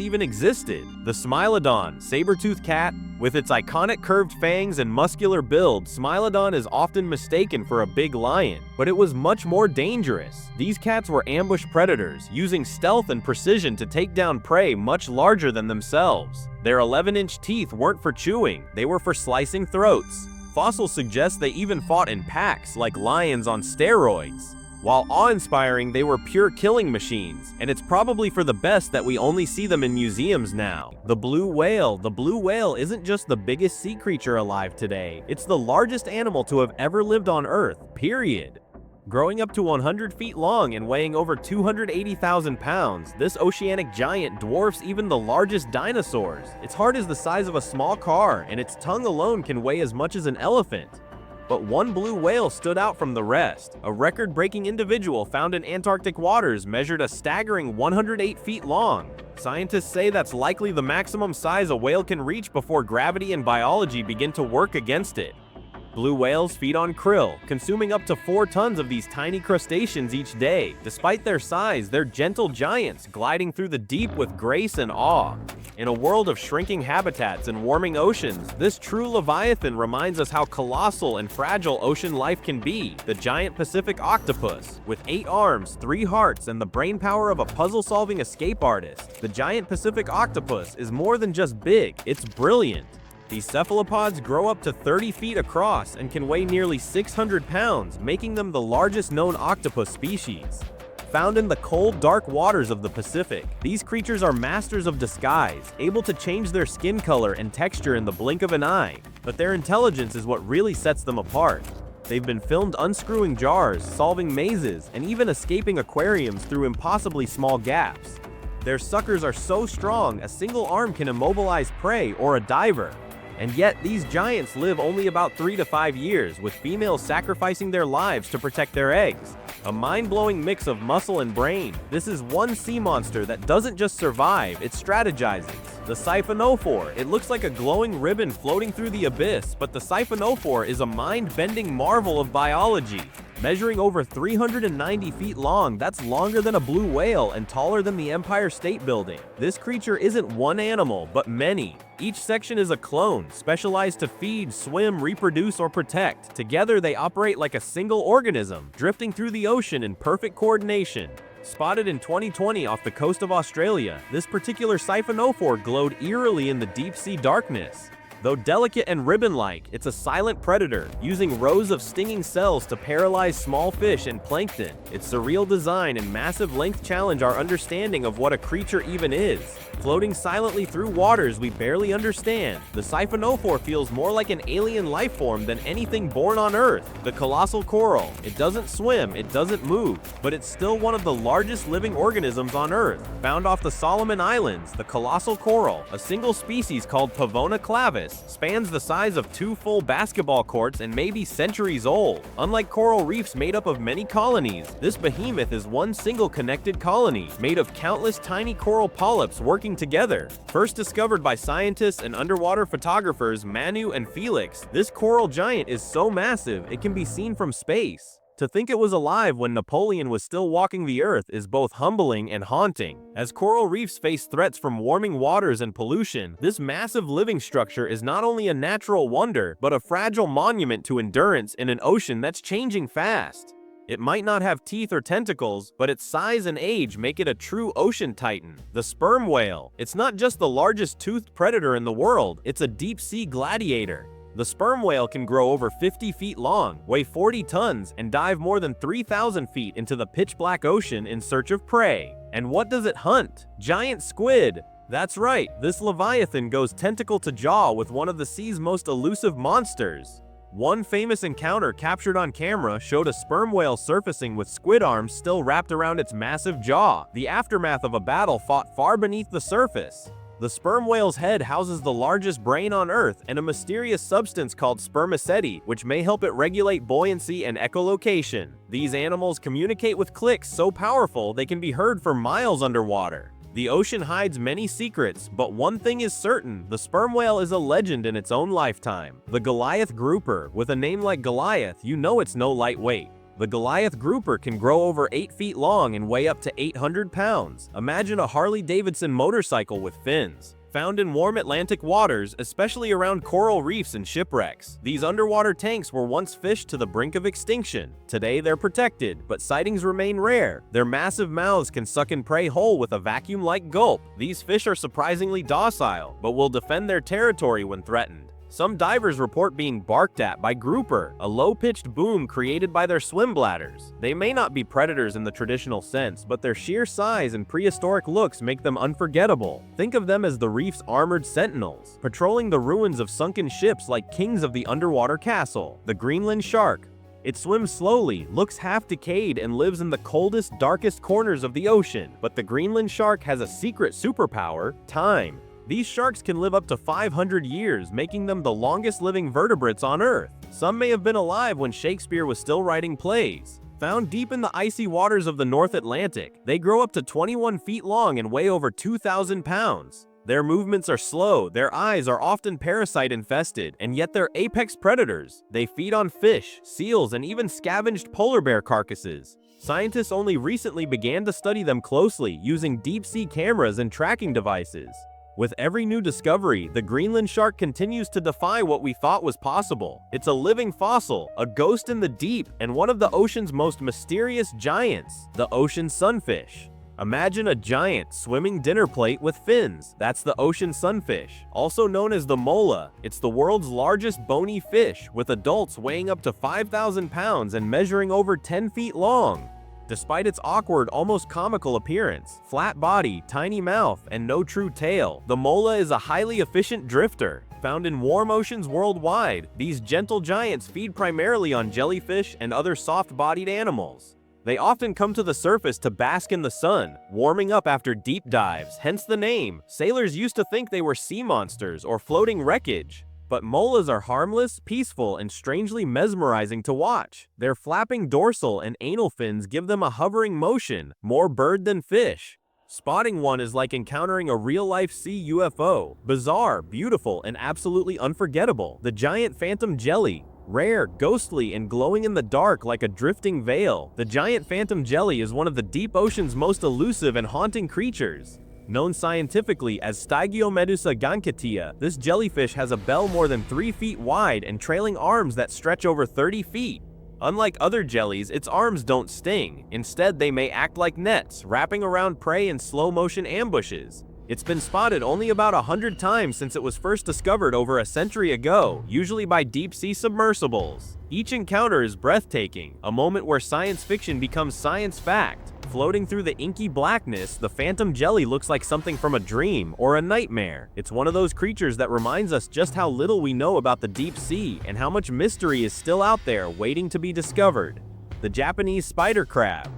even existed. The Smilodon, saber-toothed cat. With its iconic curved fangs and muscular build, Smilodon is often mistaken for a big lion, but it was much more dangerous. These cats were ambush predators, using stealth and precision to take down prey much larger than themselves. Their 11-inch teeth weren't for chewing, they were for slicing throats. Fossils suggest they even fought in packs, like lions on steroids. While awe-inspiring, they were pure killing machines, and it's probably for the best that we only see them in museums now. The blue whale. The blue whale isn't just the biggest sea creature alive today, it's the largest animal to have ever lived on Earth, period. Growing up to 100 feet long and weighing over 280,000 pounds, this oceanic giant dwarfs even the largest dinosaurs. Its heart is the size of a small car, and its tongue alone can weigh as much as an elephant. But one blue whale stood out from the rest. A record-breaking individual found in Antarctic waters measured a staggering 108 feet long. Scientists say that's likely the maximum size a whale can reach before gravity and biology begin to work against it. Blue whales feed on krill, consuming up to 4 tons of these tiny crustaceans each day. Despite their size, they're gentle giants, gliding through the deep with grace and awe. In a world of shrinking habitats and warming oceans, this true leviathan reminds us how colossal and fragile ocean life can be. The giant Pacific octopus. With 8 arms, 3 hearts, and the brainpower of a puzzle-solving escape artist, the giant Pacific octopus is more than just big, it's brilliant. These cephalopods grow up to 30 feet across and can weigh nearly 600 pounds, making them the largest known octopus species. Found in the cold, dark waters of the Pacific, these creatures are masters of disguise, able to change their skin color and texture in the blink of an eye. But their intelligence is what really sets them apart. They've been filmed unscrewing jars, solving mazes, and even escaping aquariums through impossibly small gaps. Their suckers are so strong, a single arm can immobilize prey or a diver. And yet, these giants live only about 3 to 5 years, with females sacrificing their lives to protect their eggs. A mind-blowing mix of muscle and brain. This is one sea monster that doesn't just survive, it strategizes. The siphonophore. It looks like a glowing ribbon floating through the abyss, but the siphonophore is a mind-bending marvel of biology. Measuring over 390 feet long, that's longer than a blue whale and taller than the Empire State Building. This creature isn't one animal, but many. Each section is a clone, specialized to feed, swim, reproduce, or protect. Together, they operate like a single organism, drifting through the ocean in perfect coordination. Spotted in 2020 off the coast of Australia, this particular siphonophore glowed eerily in the deep-sea darkness. Though delicate and ribbon-like, it's a silent predator, using rows of stinging cells to paralyze small fish and plankton. Its surreal design and massive length challenge our understanding of what a creature even is. Floating silently through waters we barely understand, the siphonophore feels more like an alien life form than anything born on Earth. The colossal coral. It doesn't swim, it doesn't move, but it's still one of the largest living organisms on Earth. Found off the Solomon Islands, the colossal coral, a single species called Pavona clavis, spans the size of 2 full basketball courts and may be centuries old. Unlike coral reefs made up of many colonies, this behemoth is one single connected colony, made of countless tiny coral polyps working together. First discovered by scientists and underwater photographers Manu and Felix, this coral giant is so massive it can be seen from space. To think it was alive when Napoleon was still walking the earth is both humbling and haunting. As coral reefs face threats from warming waters and pollution, this massive living structure is not only a natural wonder, but a fragile monument to endurance in an ocean that's changing fast. It might not have teeth or tentacles, but its size and age make it a true ocean titan. The sperm whale. It's not just the largest toothed predator in the world, it's a deep-sea gladiator. The sperm whale can grow over 50 feet long, weigh 40 tons, and dive more than 3,000 feet into the pitch-black ocean in search of prey. And what does it hunt? Giant squid! That's right, this leviathan goes tentacle to jaw with one of the sea's most elusive monsters. One famous encounter captured on camera showed a sperm whale surfacing with squid arms still wrapped around its massive jaw, the aftermath of a battle fought far beneath the surface. The sperm whale's head houses the largest brain on Earth and a mysterious substance called spermaceti, which may help it regulate buoyancy and echolocation. These animals communicate with clicks so powerful they can be heard for miles underwater. The ocean hides many secrets, but one thing is certain, the sperm whale is a legend in its own lifetime. The Goliath grouper. With a name like Goliath, you know it's no lightweight. The Goliath grouper can grow over 8 feet long and weigh up to 800 pounds. Imagine a Harley-Davidson motorcycle with fins. Found in warm Atlantic waters, especially around coral reefs and shipwrecks. These underwater tanks were once fished to the brink of extinction. Today they're protected, but sightings remain rare. Their massive mouths can suck in prey whole with a vacuum-like gulp. These fish are surprisingly docile, but will defend their territory when threatened. Some divers report being barked at by grouper, a low-pitched boom created by their swim bladders. They may not be predators in the traditional sense, but their sheer size and prehistoric looks make them unforgettable. Think of them as the reef's armored sentinels, patrolling the ruins of sunken ships like kings of the underwater castle. The Greenland shark. It swims slowly, looks half-decayed, and lives in the coldest, darkest corners of the ocean. But the Greenland shark has a secret superpower: time. These sharks can live up to 500 years, making them the longest living vertebrates on Earth. Some may have been alive when Shakespeare was still writing plays. Found deep in the icy waters of the North Atlantic, they grow up to 21 feet long and weigh over 2,000 pounds. Their movements are slow, their eyes are often parasite-infested, and yet they're apex predators. They feed on fish, seals, and even scavenged polar bear carcasses. Scientists only recently began to study them closely, using deep-sea cameras and tracking devices. With every new discovery, the Greenland shark continues to defy what we thought was possible. It's a living fossil, a ghost in the deep, and one of the ocean's most mysterious giants, the ocean sunfish. Imagine a giant swimming dinner plate with fins. That's the ocean sunfish, also known as the mola. It's the world's largest bony fish, with adults weighing up to 5,000 pounds and measuring over 10 feet long. Despite its awkward, almost comical appearance, flat body, tiny mouth, and no true tail, the mola is a highly efficient drifter. Found in warm oceans worldwide, these gentle giants feed primarily on jellyfish and other soft-bodied animals. They often come to the surface to bask in the sun, warming up after deep dives, hence the name. Sailors used to think they were sea monsters or floating wreckage. But molas are harmless, peaceful, and strangely mesmerizing to watch. Their flapping dorsal and anal fins give them a hovering motion, more bird than fish. Spotting one is like encountering a real-life sea UFO. Bizarre, beautiful, and absolutely unforgettable. The giant phantom jelly. Rare, ghostly, and glowing in the dark like a drifting veil. The giant phantom jelly is one of the deep ocean's most elusive and haunting creatures. Known scientifically as Stygiomedusa gankatia, this jellyfish has a bell more than 3 feet wide and trailing arms that stretch over 30 feet. Unlike other jellies, its arms don't sting. Instead, they may act like nets, wrapping around prey in slow-motion ambushes. It's been spotted only about 100 times since it was first discovered over a century ago, usually by deep-sea submersibles. Each encounter is breathtaking, a moment where science fiction becomes science fact. Floating through the inky blackness, the phantom jelly looks like something from a dream or a nightmare. It's one of those creatures that reminds us just how little we know about the deep sea and how much mystery is still out there waiting to be discovered. The Japanese spider crab.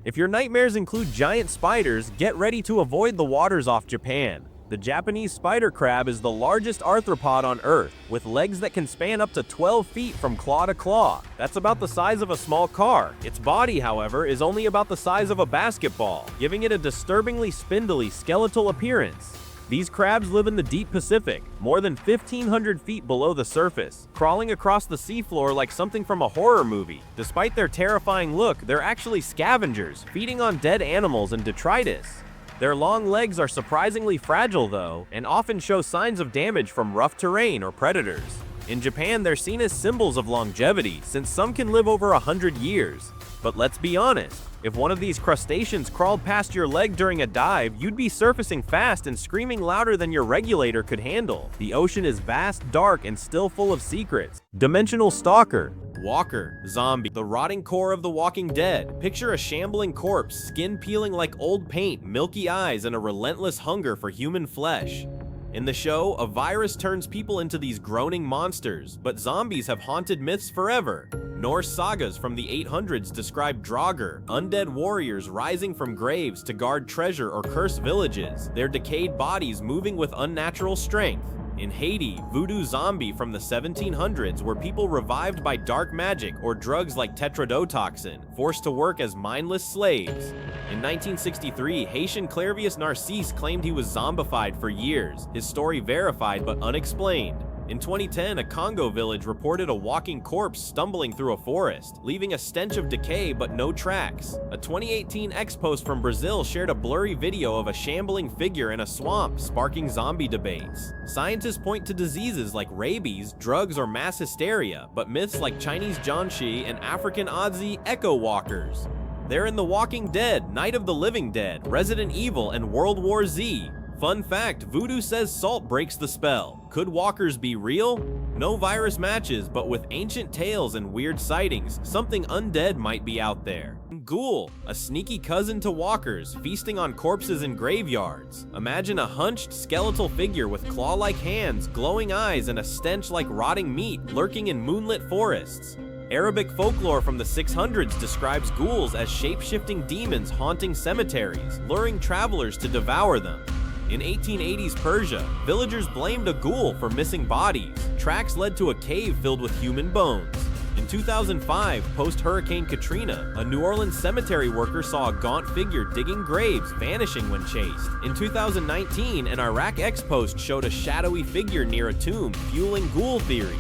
If your nightmares include giant spiders, get ready to avoid the waters off Japan. The Japanese spider crab is the largest arthropod on Earth, with legs that can span up to 12 feet from claw to claw. That's about the size of a small car. Its body, however, is only about the size of a basketball, giving it a disturbingly spindly skeletal appearance. These crabs live in the deep Pacific, more than 1,500 feet below the surface, crawling across the seafloor like something from a horror movie. Despite their terrifying look, they're actually scavengers, feeding on dead animals and detritus. Their long legs are surprisingly fragile though, and often show signs of damage from rough terrain or predators. In Japan, they're seen as symbols of longevity, since some can live over 100 years. But let's be honest, if one of these crustaceans crawled past your leg during a dive, you'd be surfacing fast and screaming louder than your regulator could handle. The ocean is vast, dark, and still full of secrets. Dimensional stalker. Walker, zombie, the rotting core of the Walking Dead. Picture a shambling corpse, skin peeling like old paint, milky eyes, and a relentless hunger for human flesh. In the show, a virus turns people into these groaning monsters, but zombies have haunted myths forever. Norse sagas from the 800s describe Draugr, undead warriors rising from graves to guard treasure or curse villages, their decayed bodies moving with unnatural strength. In Haiti, voodoo zombie from the 1700s were people revived by dark magic or drugs like tetrodotoxin, forced to work as mindless slaves. In 1963, Haitian Clairvius Narcisse claimed he was zombified for years, his story verified but unexplained. In 2010, a Congo village reported a walking corpse stumbling through a forest, leaving a stench of decay but no tracks. A 2018 ex-post from Brazil shared a blurry video of a shambling figure in a swamp, sparking zombie debates. Scientists point to diseases like rabies, drugs, or mass hysteria, but myths like Chinese Jiangshi and African Odzi echo walkers. They're in The Walking Dead, Night of the Living Dead, Resident Evil, and World War Z. Fun fact, voodoo says salt breaks the spell. Could walkers be real? No virus matches, but with ancient tales and weird sightings, something undead might be out there. Ghoul, a sneaky cousin to walkers, feasting on corpses in graveyards. Imagine a hunched, skeletal figure with claw-like hands, glowing eyes, and a stench like rotting meat lurking in moonlit forests. Arabic folklore from the 600s describes ghouls as shape-shifting demons haunting cemeteries, luring travelers to devour them. In 1880s Persia, villagers blamed a ghoul for missing bodies. Tracks led to a cave filled with human bones. In 2005, post-Hurricane Katrina, a New Orleans cemetery worker saw a gaunt figure digging graves, vanishing when chased. In 2019, an Iraq ex-post showed a shadowy figure near a tomb, fueling ghoul theories.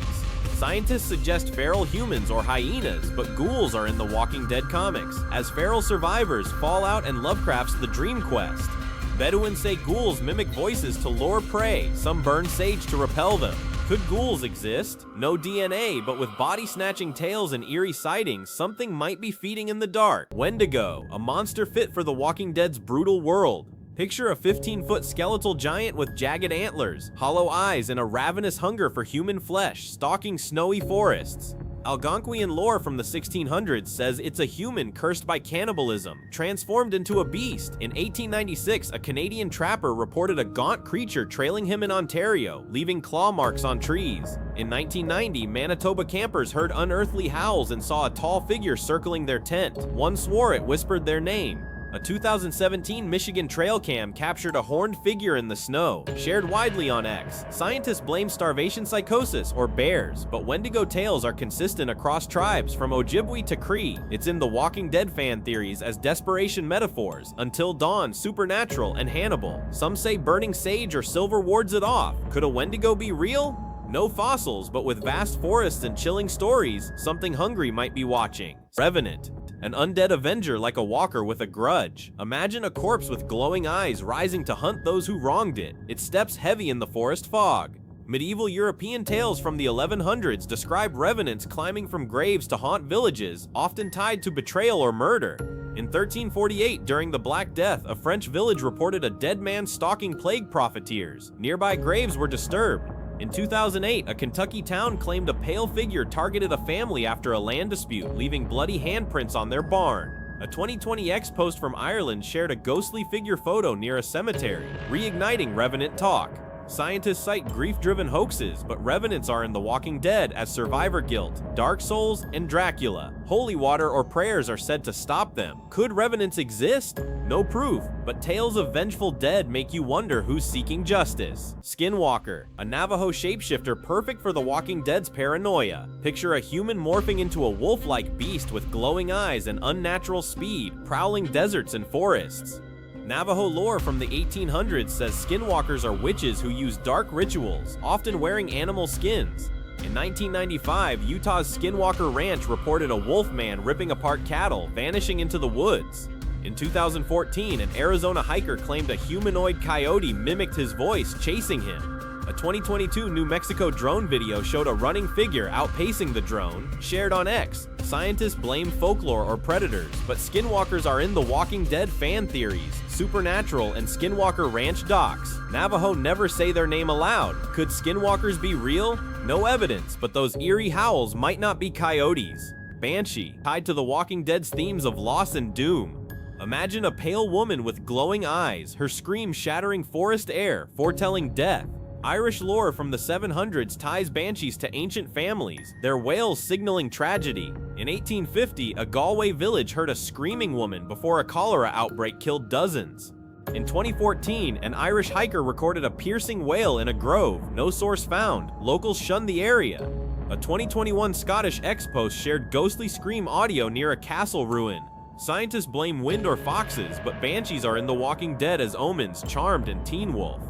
Scientists suggest feral humans or hyenas, but ghouls are in the Walking Dead comics, as feral survivors, Fallout, and Lovecraft's The Dream Quest. Bedouins say ghouls mimic voices to lure prey, some burn sage to repel them. Could ghouls exist? No DNA, but with body-snatching tails and eerie sightings, something might be feeding in the dark. Wendigo, a monster fit for the Walking Dead's brutal world. Picture a 15-foot skeletal giant with jagged antlers, hollow eyes, and a ravenous hunger for human flesh, stalking snowy forests. Algonquian lore from the 1600s says it's a human cursed by cannibalism, transformed into a beast. In 1896, a Canadian trapper reported a gaunt creature trailing him in Ontario, leaving claw marks on trees. In 1990, Manitoba campers heard unearthly howls and saw a tall figure circling their tent. One swore it whispered their name. A 2017 Michigan trail cam captured a horned figure in the snow, shared widely on X. Scientists blame starvation psychosis or bears, but Wendigo tales are consistent across tribes from Ojibwe to Cree. It's in the Walking Dead fan theories as desperation metaphors, Until Dawn, Supernatural, and Hannibal. Some say burning sage or silver wards it off. Could a Wendigo be real? No fossils, but with vast forests and chilling stories, something hungry might be watching. Revenant. An undead avenger like a walker with a grudge. Imagine a corpse with glowing eyes rising to hunt those who wronged it. Its steps heavy in the forest fog. Medieval European tales from the 1100s describe revenants climbing from graves to haunt villages, often tied to betrayal or murder. In 1348, during the Black Death, a French village reported a dead man stalking plague profiteers. Nearby graves were disturbed. In 2008, a Kentucky town claimed a pale figure targeted a family after a land dispute, leaving bloody handprints on their barn. A 2020 X post from Ireland shared a ghostly figure photo near a cemetery, reigniting revenant talk. Scientists cite grief-driven hoaxes, but revenants are in The Walking Dead as survivor guilt, Dark Souls, and Dracula. Holy water or prayers are said to stop them. Could revenants exist? No proof, but tales of vengeful dead make you wonder who's seeking justice. Skinwalker, a Navajo shapeshifter perfect for The Walking Dead's paranoia. Picture a human morphing into a wolf-like beast with glowing eyes and unnatural speed, prowling deserts and forests. Navajo lore from the 1800s says skinwalkers are witches who use dark rituals, often wearing animal skins. In 1995, Utah's Skinwalker Ranch reported a wolf man ripping apart cattle, vanishing into the woods. In 2014, an Arizona hiker claimed a humanoid coyote mimicked his voice, chasing him. A 2022 New Mexico drone video showed a running figure outpacing the drone, shared on X. Scientists blame folklore or predators, but skinwalkers are in The Walking Dead fan theories, Supernatural, and Skinwalker Ranch docs. Navajo never say their name aloud. Could skinwalkers be real? No evidence, but those eerie howls might not be coyotes. Banshee, tied to The Walking Dead's themes of loss and doom. Imagine a pale woman with glowing eyes, her scream shattering forest air, foretelling death. Irish lore from the 700s ties banshees to ancient families, their wails signaling tragedy. In 1850, a Galway village heard a screaming woman before a cholera outbreak killed dozens. In 2014, an Irish hiker recorded a piercing wail in a grove, no source found. Locals shunned the area. A 2021 Scottish X post shared ghostly scream audio near a castle ruin. Scientists blame wind or foxes, but banshees are in The Walking Dead as omens, Charmed, and Teen Wolf.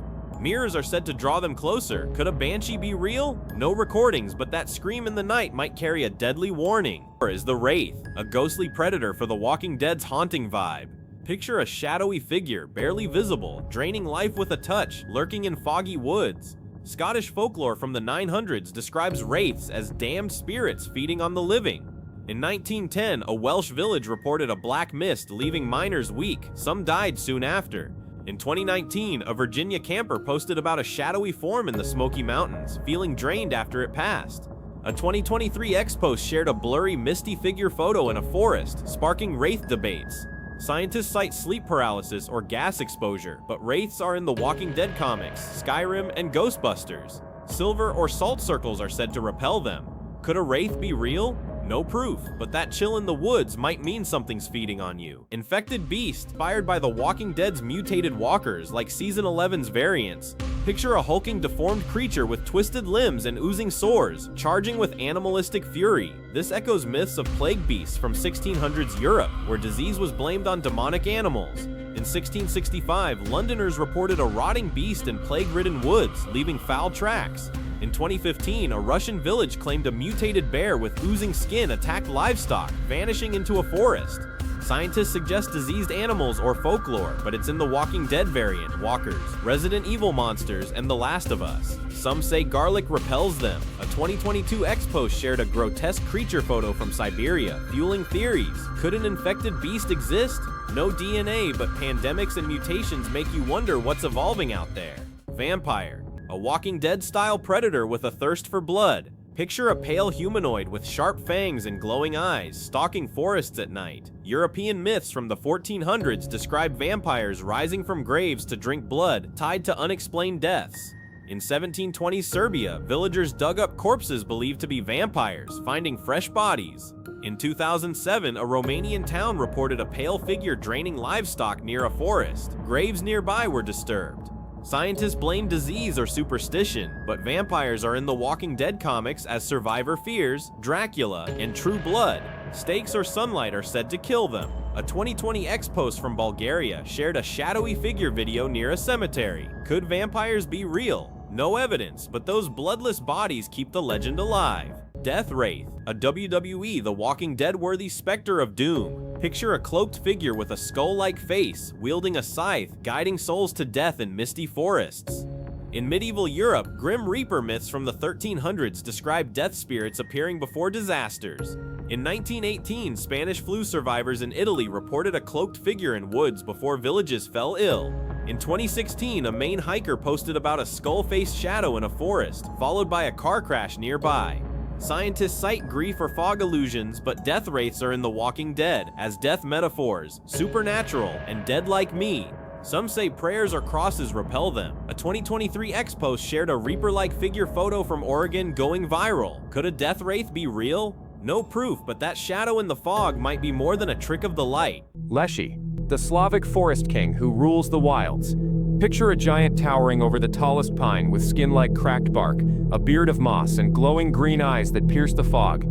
Mirrors are said to draw them closer. Could a banshee be real? No recordings, but that scream in the night might carry a deadly warning. Or is the Wraith, a ghostly predator for The Walking Dead's haunting vibe? Picture a shadowy figure, barely visible, draining life with a touch, lurking in foggy woods. Scottish folklore from the 900s describes wraiths as damned spirits feeding on the living. In 1910, a Welsh village reported a black mist leaving miners weak. Some died soon after. In 2019, a Virginia camper posted about a shadowy form in the Smoky Mountains, feeling drained after it passed. A 2023 X post shared a blurry, misty figure photo in a forest, sparking wraith debates. Scientists cite sleep paralysis or gas exposure, but wraiths are in The Walking Dead comics, Skyrim, and Ghostbusters. Silver or salt circles are said to repel them. Could a wraith be real? No proof, but that chill in the woods might mean something's feeding on you. Infected beast, inspired by The Walking Dead's mutated walkers like Season 11's variants. Picture a hulking deformed creature with twisted limbs and oozing sores, charging with animalistic fury. This echoes myths of plague beasts from 1600s Europe, where disease was blamed on demonic animals. In 1665, Londoners reported a rotting beast in plague-ridden woods, leaving foul tracks. In 2015, a Russian village claimed a mutated bear with oozing skin attacked livestock, vanishing into a forest. Scientists suggest diseased animals or folklore, but it's in The Walking Dead variant, walkers, Resident Evil monsters, and The Last of Us. Some say garlic repels them. A 2022 X post shared a grotesque creature photo from Siberia, fueling theories. Could an infected beast exist? No DNA, but pandemics and mutations make you wonder what's evolving out there. Vampire, a Walking Dead-style predator with a thirst for blood. Picture a pale humanoid with sharp fangs and glowing eyes, stalking forests at night. European myths from the 1400s describe vampires rising from graves to drink blood, tied to unexplained deaths. In 1720 Serbia, villagers dug up corpses believed to be vampires, finding fresh bodies. In 2007, a Romanian town reported a pale figure draining livestock near a forest. Graves nearby were disturbed. Scientists blame disease or superstition, but vampires are in the Walking Dead comics as Survivor fears, Dracula, and True Blood. Stakes or sunlight are said to kill them. A 2020 X post from Bulgaria shared a shadowy figure video near a cemetery. Could vampires be real? No evidence, but those bloodless bodies keep the legend alive. Death Wraith, a WWE The Walking Dead-worthy specter of doom. Picture a cloaked figure with a skull-like face, wielding a scythe, guiding souls to death in misty forests. In medieval Europe, Grim Reaper myths from the 1300s describe death spirits appearing before disasters. In 1918, Spanish flu survivors in Italy reported a cloaked figure in woods before villages fell ill. In 2016, a Maine hiker posted about a skull-faced shadow in a forest, followed by a car crash nearby. Scientists cite grief or fog illusions, but death wraiths are in The Walking Dead as death metaphors, supernatural, and dead like me. Some say prayers or crosses repel them. A 2023 X post shared a Reaper-like figure photo from Oregon going viral. Could a death wraith be real? No proof, but that shadow in the fog might be more than a trick of the light. Leshy, the Slavic forest king who rules the wilds. Picture a giant towering over the tallest pine with skin like cracked bark, a beard of moss, and glowing green eyes that pierce the fog.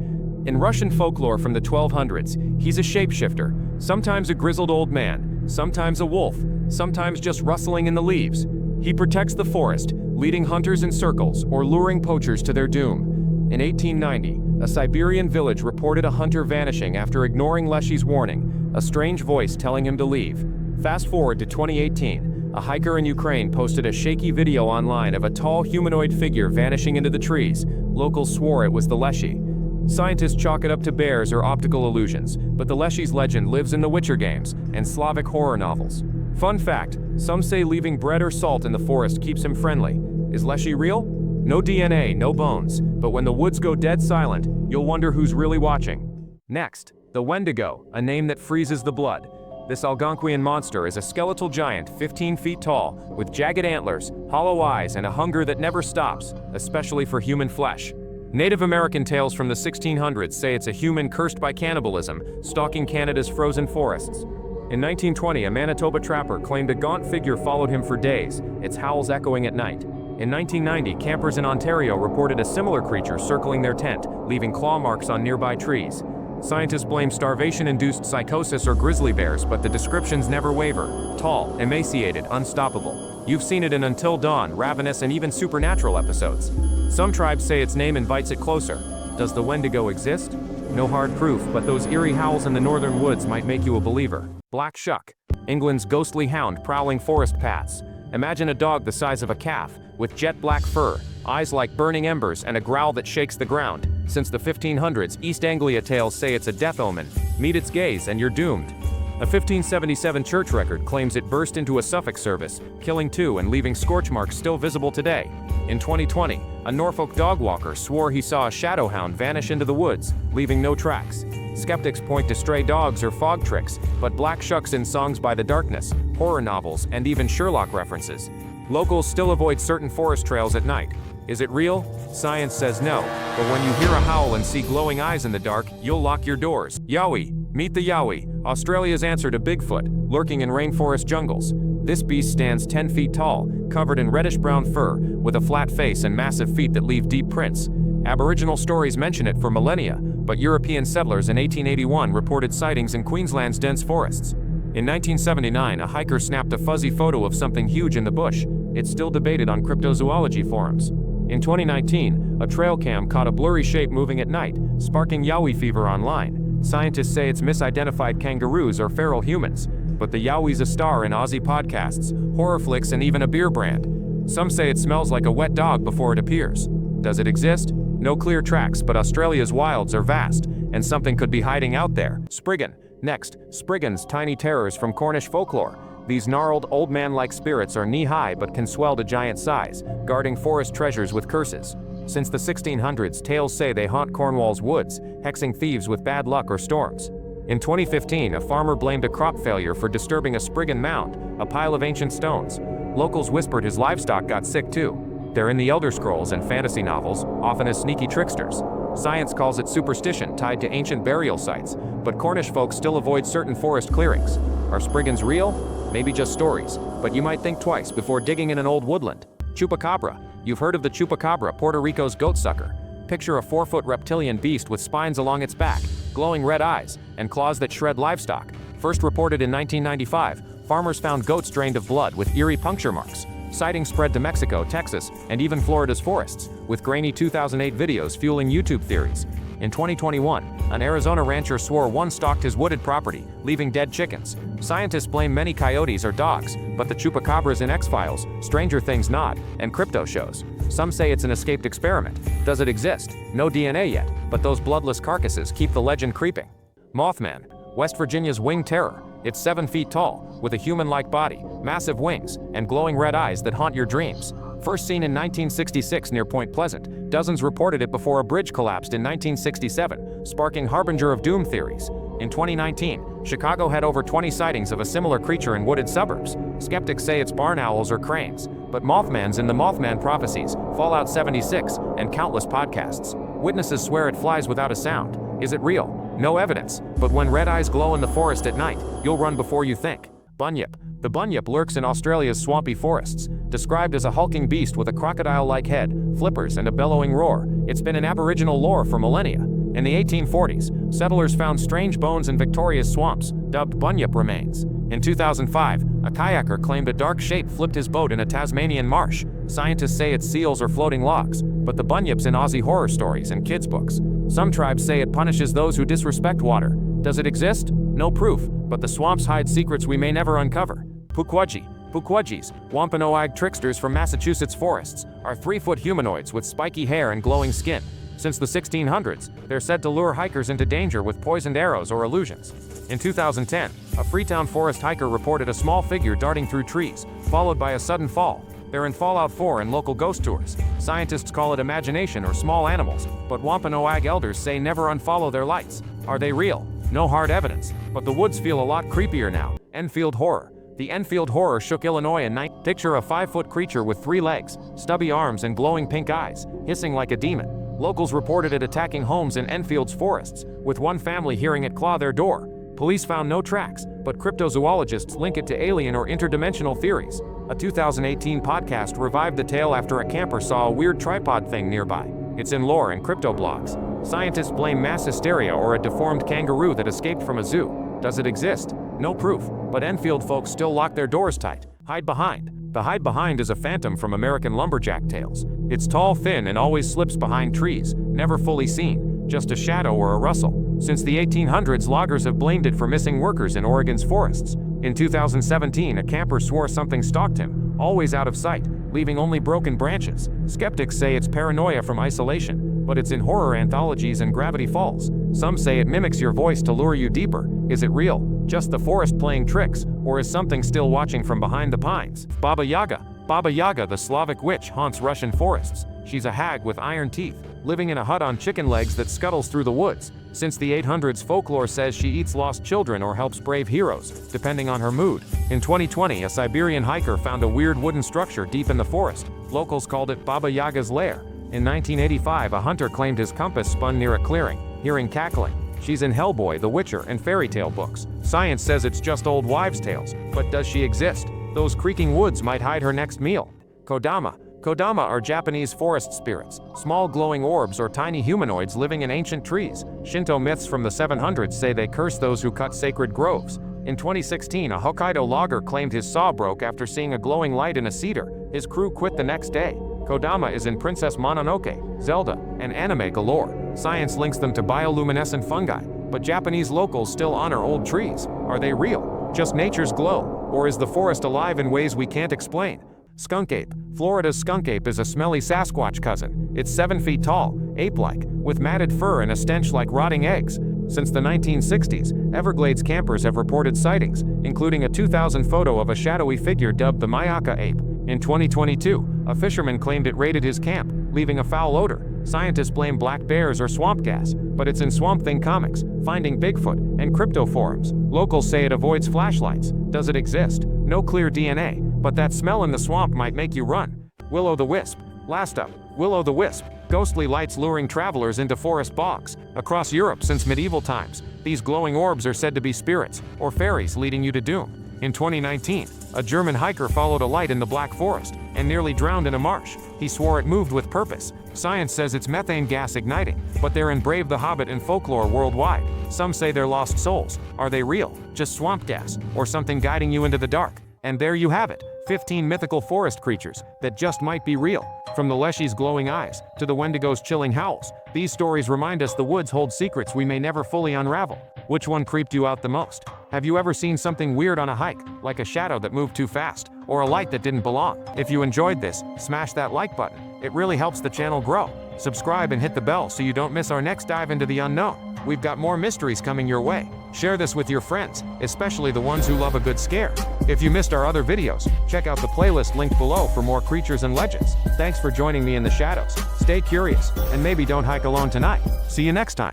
In Russian folklore from the 1200s, he's a shapeshifter, sometimes a grizzled old man, sometimes a wolf, sometimes just rustling in the leaves. He protects the forest, leading hunters in circles or luring poachers to their doom. In 1890, a Siberian village reported a hunter vanishing after ignoring Leshy's warning, a strange voice telling him to leave. Fast forward to 2018. A hiker in Ukraine posted a shaky video online of a tall humanoid figure vanishing into the trees. Locals swore it was the Leshy. Scientists chalk it up to bears or optical illusions, but the Leshy's legend lives in the Witcher games and Slavic horror novels. Fun fact, some say leaving bread or salt in the forest keeps him friendly. Is Leshy real? No DNA, no bones, but when the woods go dead silent, you'll wonder who's really watching. Next, the Wendigo, a name that freezes the blood. This Algonquian monster is a skeletal giant 15 feet tall, with jagged antlers, hollow eyes, and a hunger that never stops, especially for human flesh. Native American tales from the 1600s say it's a human cursed by cannibalism, stalking Canada's frozen forests. In 1920, a Manitoba trapper claimed a gaunt figure followed him for days, its howls echoing at night. In 1990, campers in Ontario reported a similar creature circling their tent, leaving claw marks on nearby trees. Scientists blame starvation-induced psychosis or grizzly bears, but the descriptions never waver. Tall, emaciated, unstoppable. You've seen it in Until Dawn, Ravenous, and even Supernatural episodes. Some tribes say its name invites it closer. Does the Wendigo exist? No hard proof, but those eerie howls in the northern woods might make you a believer. Black Shuck, England's ghostly hound prowling forest paths. Imagine a dog the size of a calf, with jet black fur, eyes like burning embers, and a growl that shakes the ground. Since the 1500s, East Anglia tales say it's a death omen. Meet its gaze and you're doomed. A 1577 church record claims it burst into a Suffolk service, killing 2 and leaving scorch marks still visible today. In 2020, a Norfolk dog walker swore he saw a shadow hound vanish into the woods, leaving no tracks. Skeptics point to stray dogs or fog tricks, but Black Shuck's in songs by The Darkness, horror novels, and even Sherlock references. Locals still avoid certain forest trails at night. Is it real? Science says no, but when you hear a howl and see glowing eyes in the dark, you'll lock your doors. Yowie. Meet the Yowie, Australia's answer to Bigfoot, lurking in rainforest jungles. This beast stands 10 feet tall, covered in reddish-brown fur, with a flat face and massive feet that leave deep prints. Aboriginal stories mention it for millennia, but European settlers in 1881 reported sightings in Queensland's dense forests. In 1979, a hiker snapped a fuzzy photo of something huge in the bush. It's still debated on cryptozoology forums. In 2019, a trail cam caught a blurry shape moving at night, sparking Yowie fever online. Scientists say it's misidentified kangaroos or feral humans, but the Yowie's a star in Aussie podcasts, horror flicks, and even a beer brand. Some say it smells like a wet dog before it appears. Does it exist? No clear tracks, but Australia's wilds are vast, and something could be hiding out there. Spriggan. Next, Spriggans, tiny terrors from Cornish folklore. These gnarled, old man-like spirits are knee-high but can swell to giant size, guarding forest treasures with curses. Since the 1600s, tales say they haunt Cornwall's woods, hexing thieves with bad luck or storms. In 2015, a farmer blamed a crop failure for disturbing a Spriggan mound, a pile of ancient stones. Locals whispered his livestock got sick too. They're in the Elder Scrolls and fantasy novels, often as sneaky tricksters. Science calls it superstition tied to ancient burial sites, but Cornish folks still avoid certain forest clearings. Are Spriggans real? Maybe just stories, but you might think twice before digging in an old woodland. Chupacabra. You've heard of the Chupacabra, Puerto Rico's goat sucker. Picture a 4-foot reptilian beast with spines along its back, glowing red eyes, and claws that shred livestock. First reported in 1995, farmers found goats drained of blood with eerie puncture marks. Sightings spread to Mexico, Texas, and even Florida's forests, with grainy 2008 videos fueling YouTube theories. In 2021, an Arizona rancher swore one stalked his wooded property, leaving dead chickens. Scientists blame many coyotes or dogs, but the Chupacabras in X-Files, Stranger Things nod, and crypto shows. Some say it's an escaped experiment. Does it exist? No DNA yet, but those bloodless carcasses keep the legend creeping. Mothman, West Virginia's winged terror. It's 7 feet tall, with a human-like body, massive wings, and glowing red eyes that haunt your dreams. First seen in 1966 near Point Pleasant, dozens reported it before a bridge collapsed in 1967, sparking harbinger of doom theories. In 2019, Chicago had over 20 sightings of a similar creature in wooded suburbs. Skeptics say it's barn owls or cranes, but Mothman's in the Mothman Prophecies, Fallout 76, and countless podcasts. Witnesses swear it flies without a sound. Is it real? No evidence, but when red eyes glow in the forest at night, you'll run before you think. Bunyip. The bunyip lurks in Australia's swampy forests. Described as a hulking beast with a crocodile-like head, flippers, and a bellowing roar, it's been in Aboriginal lore for millennia. In the 1840s, settlers found strange bones in Victoria's swamps, dubbed bunyip remains. In 2005, a kayaker claimed a dark shape flipped his boat in a Tasmanian marsh. Scientists say it's seals or floating logs, but the bunyip's in Aussie horror stories and kids' books. Some tribes say it punishes those who disrespect water. Does it exist? No proof, but the swamps hide secrets we may never uncover. Pukwudgies, Wampanoag tricksters from Massachusetts forests, are 3-foot humanoids with spiky hair and glowing skin. Since the 1600s, they're said to lure hikers into danger with poisoned arrows or illusions. In 2010, a Freetown forest hiker reported a small figure darting through trees, followed by a sudden fall. They're in Fallout 4 and local ghost tours. Scientists call it imagination or small animals, but Wampanoag elders say never unfollow their lights. Are they real? No hard evidence, but the woods feel a lot creepier now. Enfield Horror. The Enfield Horror shook Illinois in night. Picture a 5-foot creature with 3 legs, stubby arms, and glowing pink eyes, hissing like a demon. Locals reported it attacking homes in Enfield's forests, with one family hearing it claw their door. Police found no tracks, but cryptozoologists link it to alien or interdimensional theories. A 2018 podcast revived the tale after a camper saw a weird tripod thing nearby. It's in lore and crypto blogs. Scientists blame mass hysteria or a deformed kangaroo that escaped from a zoo. Does it exist? No proof, but Enfield folks still lock their doors tight. Hide behind. The hide behind is a phantom from American lumberjack tales. It's tall, thin, and always slips behind trees, never fully seen, just a shadow or a rustle. Since the 1800s, loggers have blamed it for missing workers in Oregon's forests. In 2017, a camper swore something stalked him, always out of sight, leaving only broken branches. Skeptics say it's paranoia from isolation, but it's in horror anthologies and Gravity Falls. Some say it mimics your voice to lure you deeper. Is it real? Just the forest playing tricks, or is something still watching from behind the pines? Baba Yaga. Baba Yaga, the Slavic witch, haunts Russian forests. She's a hag with iron teeth, living in a hut on chicken legs that scuttles through the woods. Since the 800s, folklore says she eats lost children or helps brave heroes, depending on her mood. In 2020, a Siberian hiker found a weird wooden structure deep in the forest. Locals called it Baba Yaga's lair. In 1985, a hunter claimed his compass spun near a clearing, hearing cackling. She's in Hellboy, The Witcher, and fairy tale books. Science says it's just old wives' tales, but does she exist? Those creaking woods might hide her next meal. Kodama. Kodama are Japanese forest spirits, small glowing orbs or tiny humanoids living in ancient trees. Shinto myths from the 700s say they curse those who cut sacred groves. In 2016, a Hokkaido logger claimed his saw broke after seeing a glowing light in a cedar. His crew quit the next day. Kodama is in Princess Mononoke, Zelda, and anime galore. Science links them to bioluminescent fungi, but Japanese locals still honor old trees. Are they real? Just nature's glow? Or is the forest alive in ways we can't explain? Skunk ape. Florida's skunk ape is a smelly Sasquatch cousin. It's 7 feet tall, ape-like, with matted fur and a stench like rotting eggs. Since the 1960s, Everglades campers have reported sightings, including a 2000 photo of a shadowy figure dubbed the Myaka ape. In 2022, a fisherman claimed it raided his camp, leaving a foul odor. Scientists blame black bears or swamp gas, but it's in Swamp Thing comics, Finding Bigfoot, and crypto forums. Locals say it avoids flashlights. Does it exist? No clear DNA, but that smell in the swamp might make you run. Will-o'-the-wisp. Last up, Will-o'-the-wisp. Ghostly lights luring travelers into forest bogs. Across Europe since medieval times, these glowing orbs are said to be spirits, or fairies leading you to doom. In 2019, a German hiker followed a light in the Black Forest and nearly drowned in a marsh. He swore it moved with purpose. Science says it's methane gas igniting, but they're in Brave the Hobbit and folklore worldwide. Some say they're lost souls. Are they real? Just swamp gas? Or something guiding you into the dark? And there you have it. 15 mythical forest creatures that just might be real. From the Leshy's glowing eyes to the Wendigo's chilling howls, these stories remind us the woods hold secrets we may never fully unravel. Which one creeped you out the most? Have you ever seen something weird on a hike, like a shadow that moved too fast, or a light that didn't belong? If you enjoyed this, smash that like button. It really helps the channel grow. Subscribe and hit the bell so you don't miss our next dive into the unknown. We've got more mysteries coming your way. Share this with your friends, especially the ones who love a good scare. If you missed our other videos, check out the playlist linked below for more creatures and legends. Thanks for joining me in the shadows. Stay curious, and maybe don't hike alone tonight. See you next time.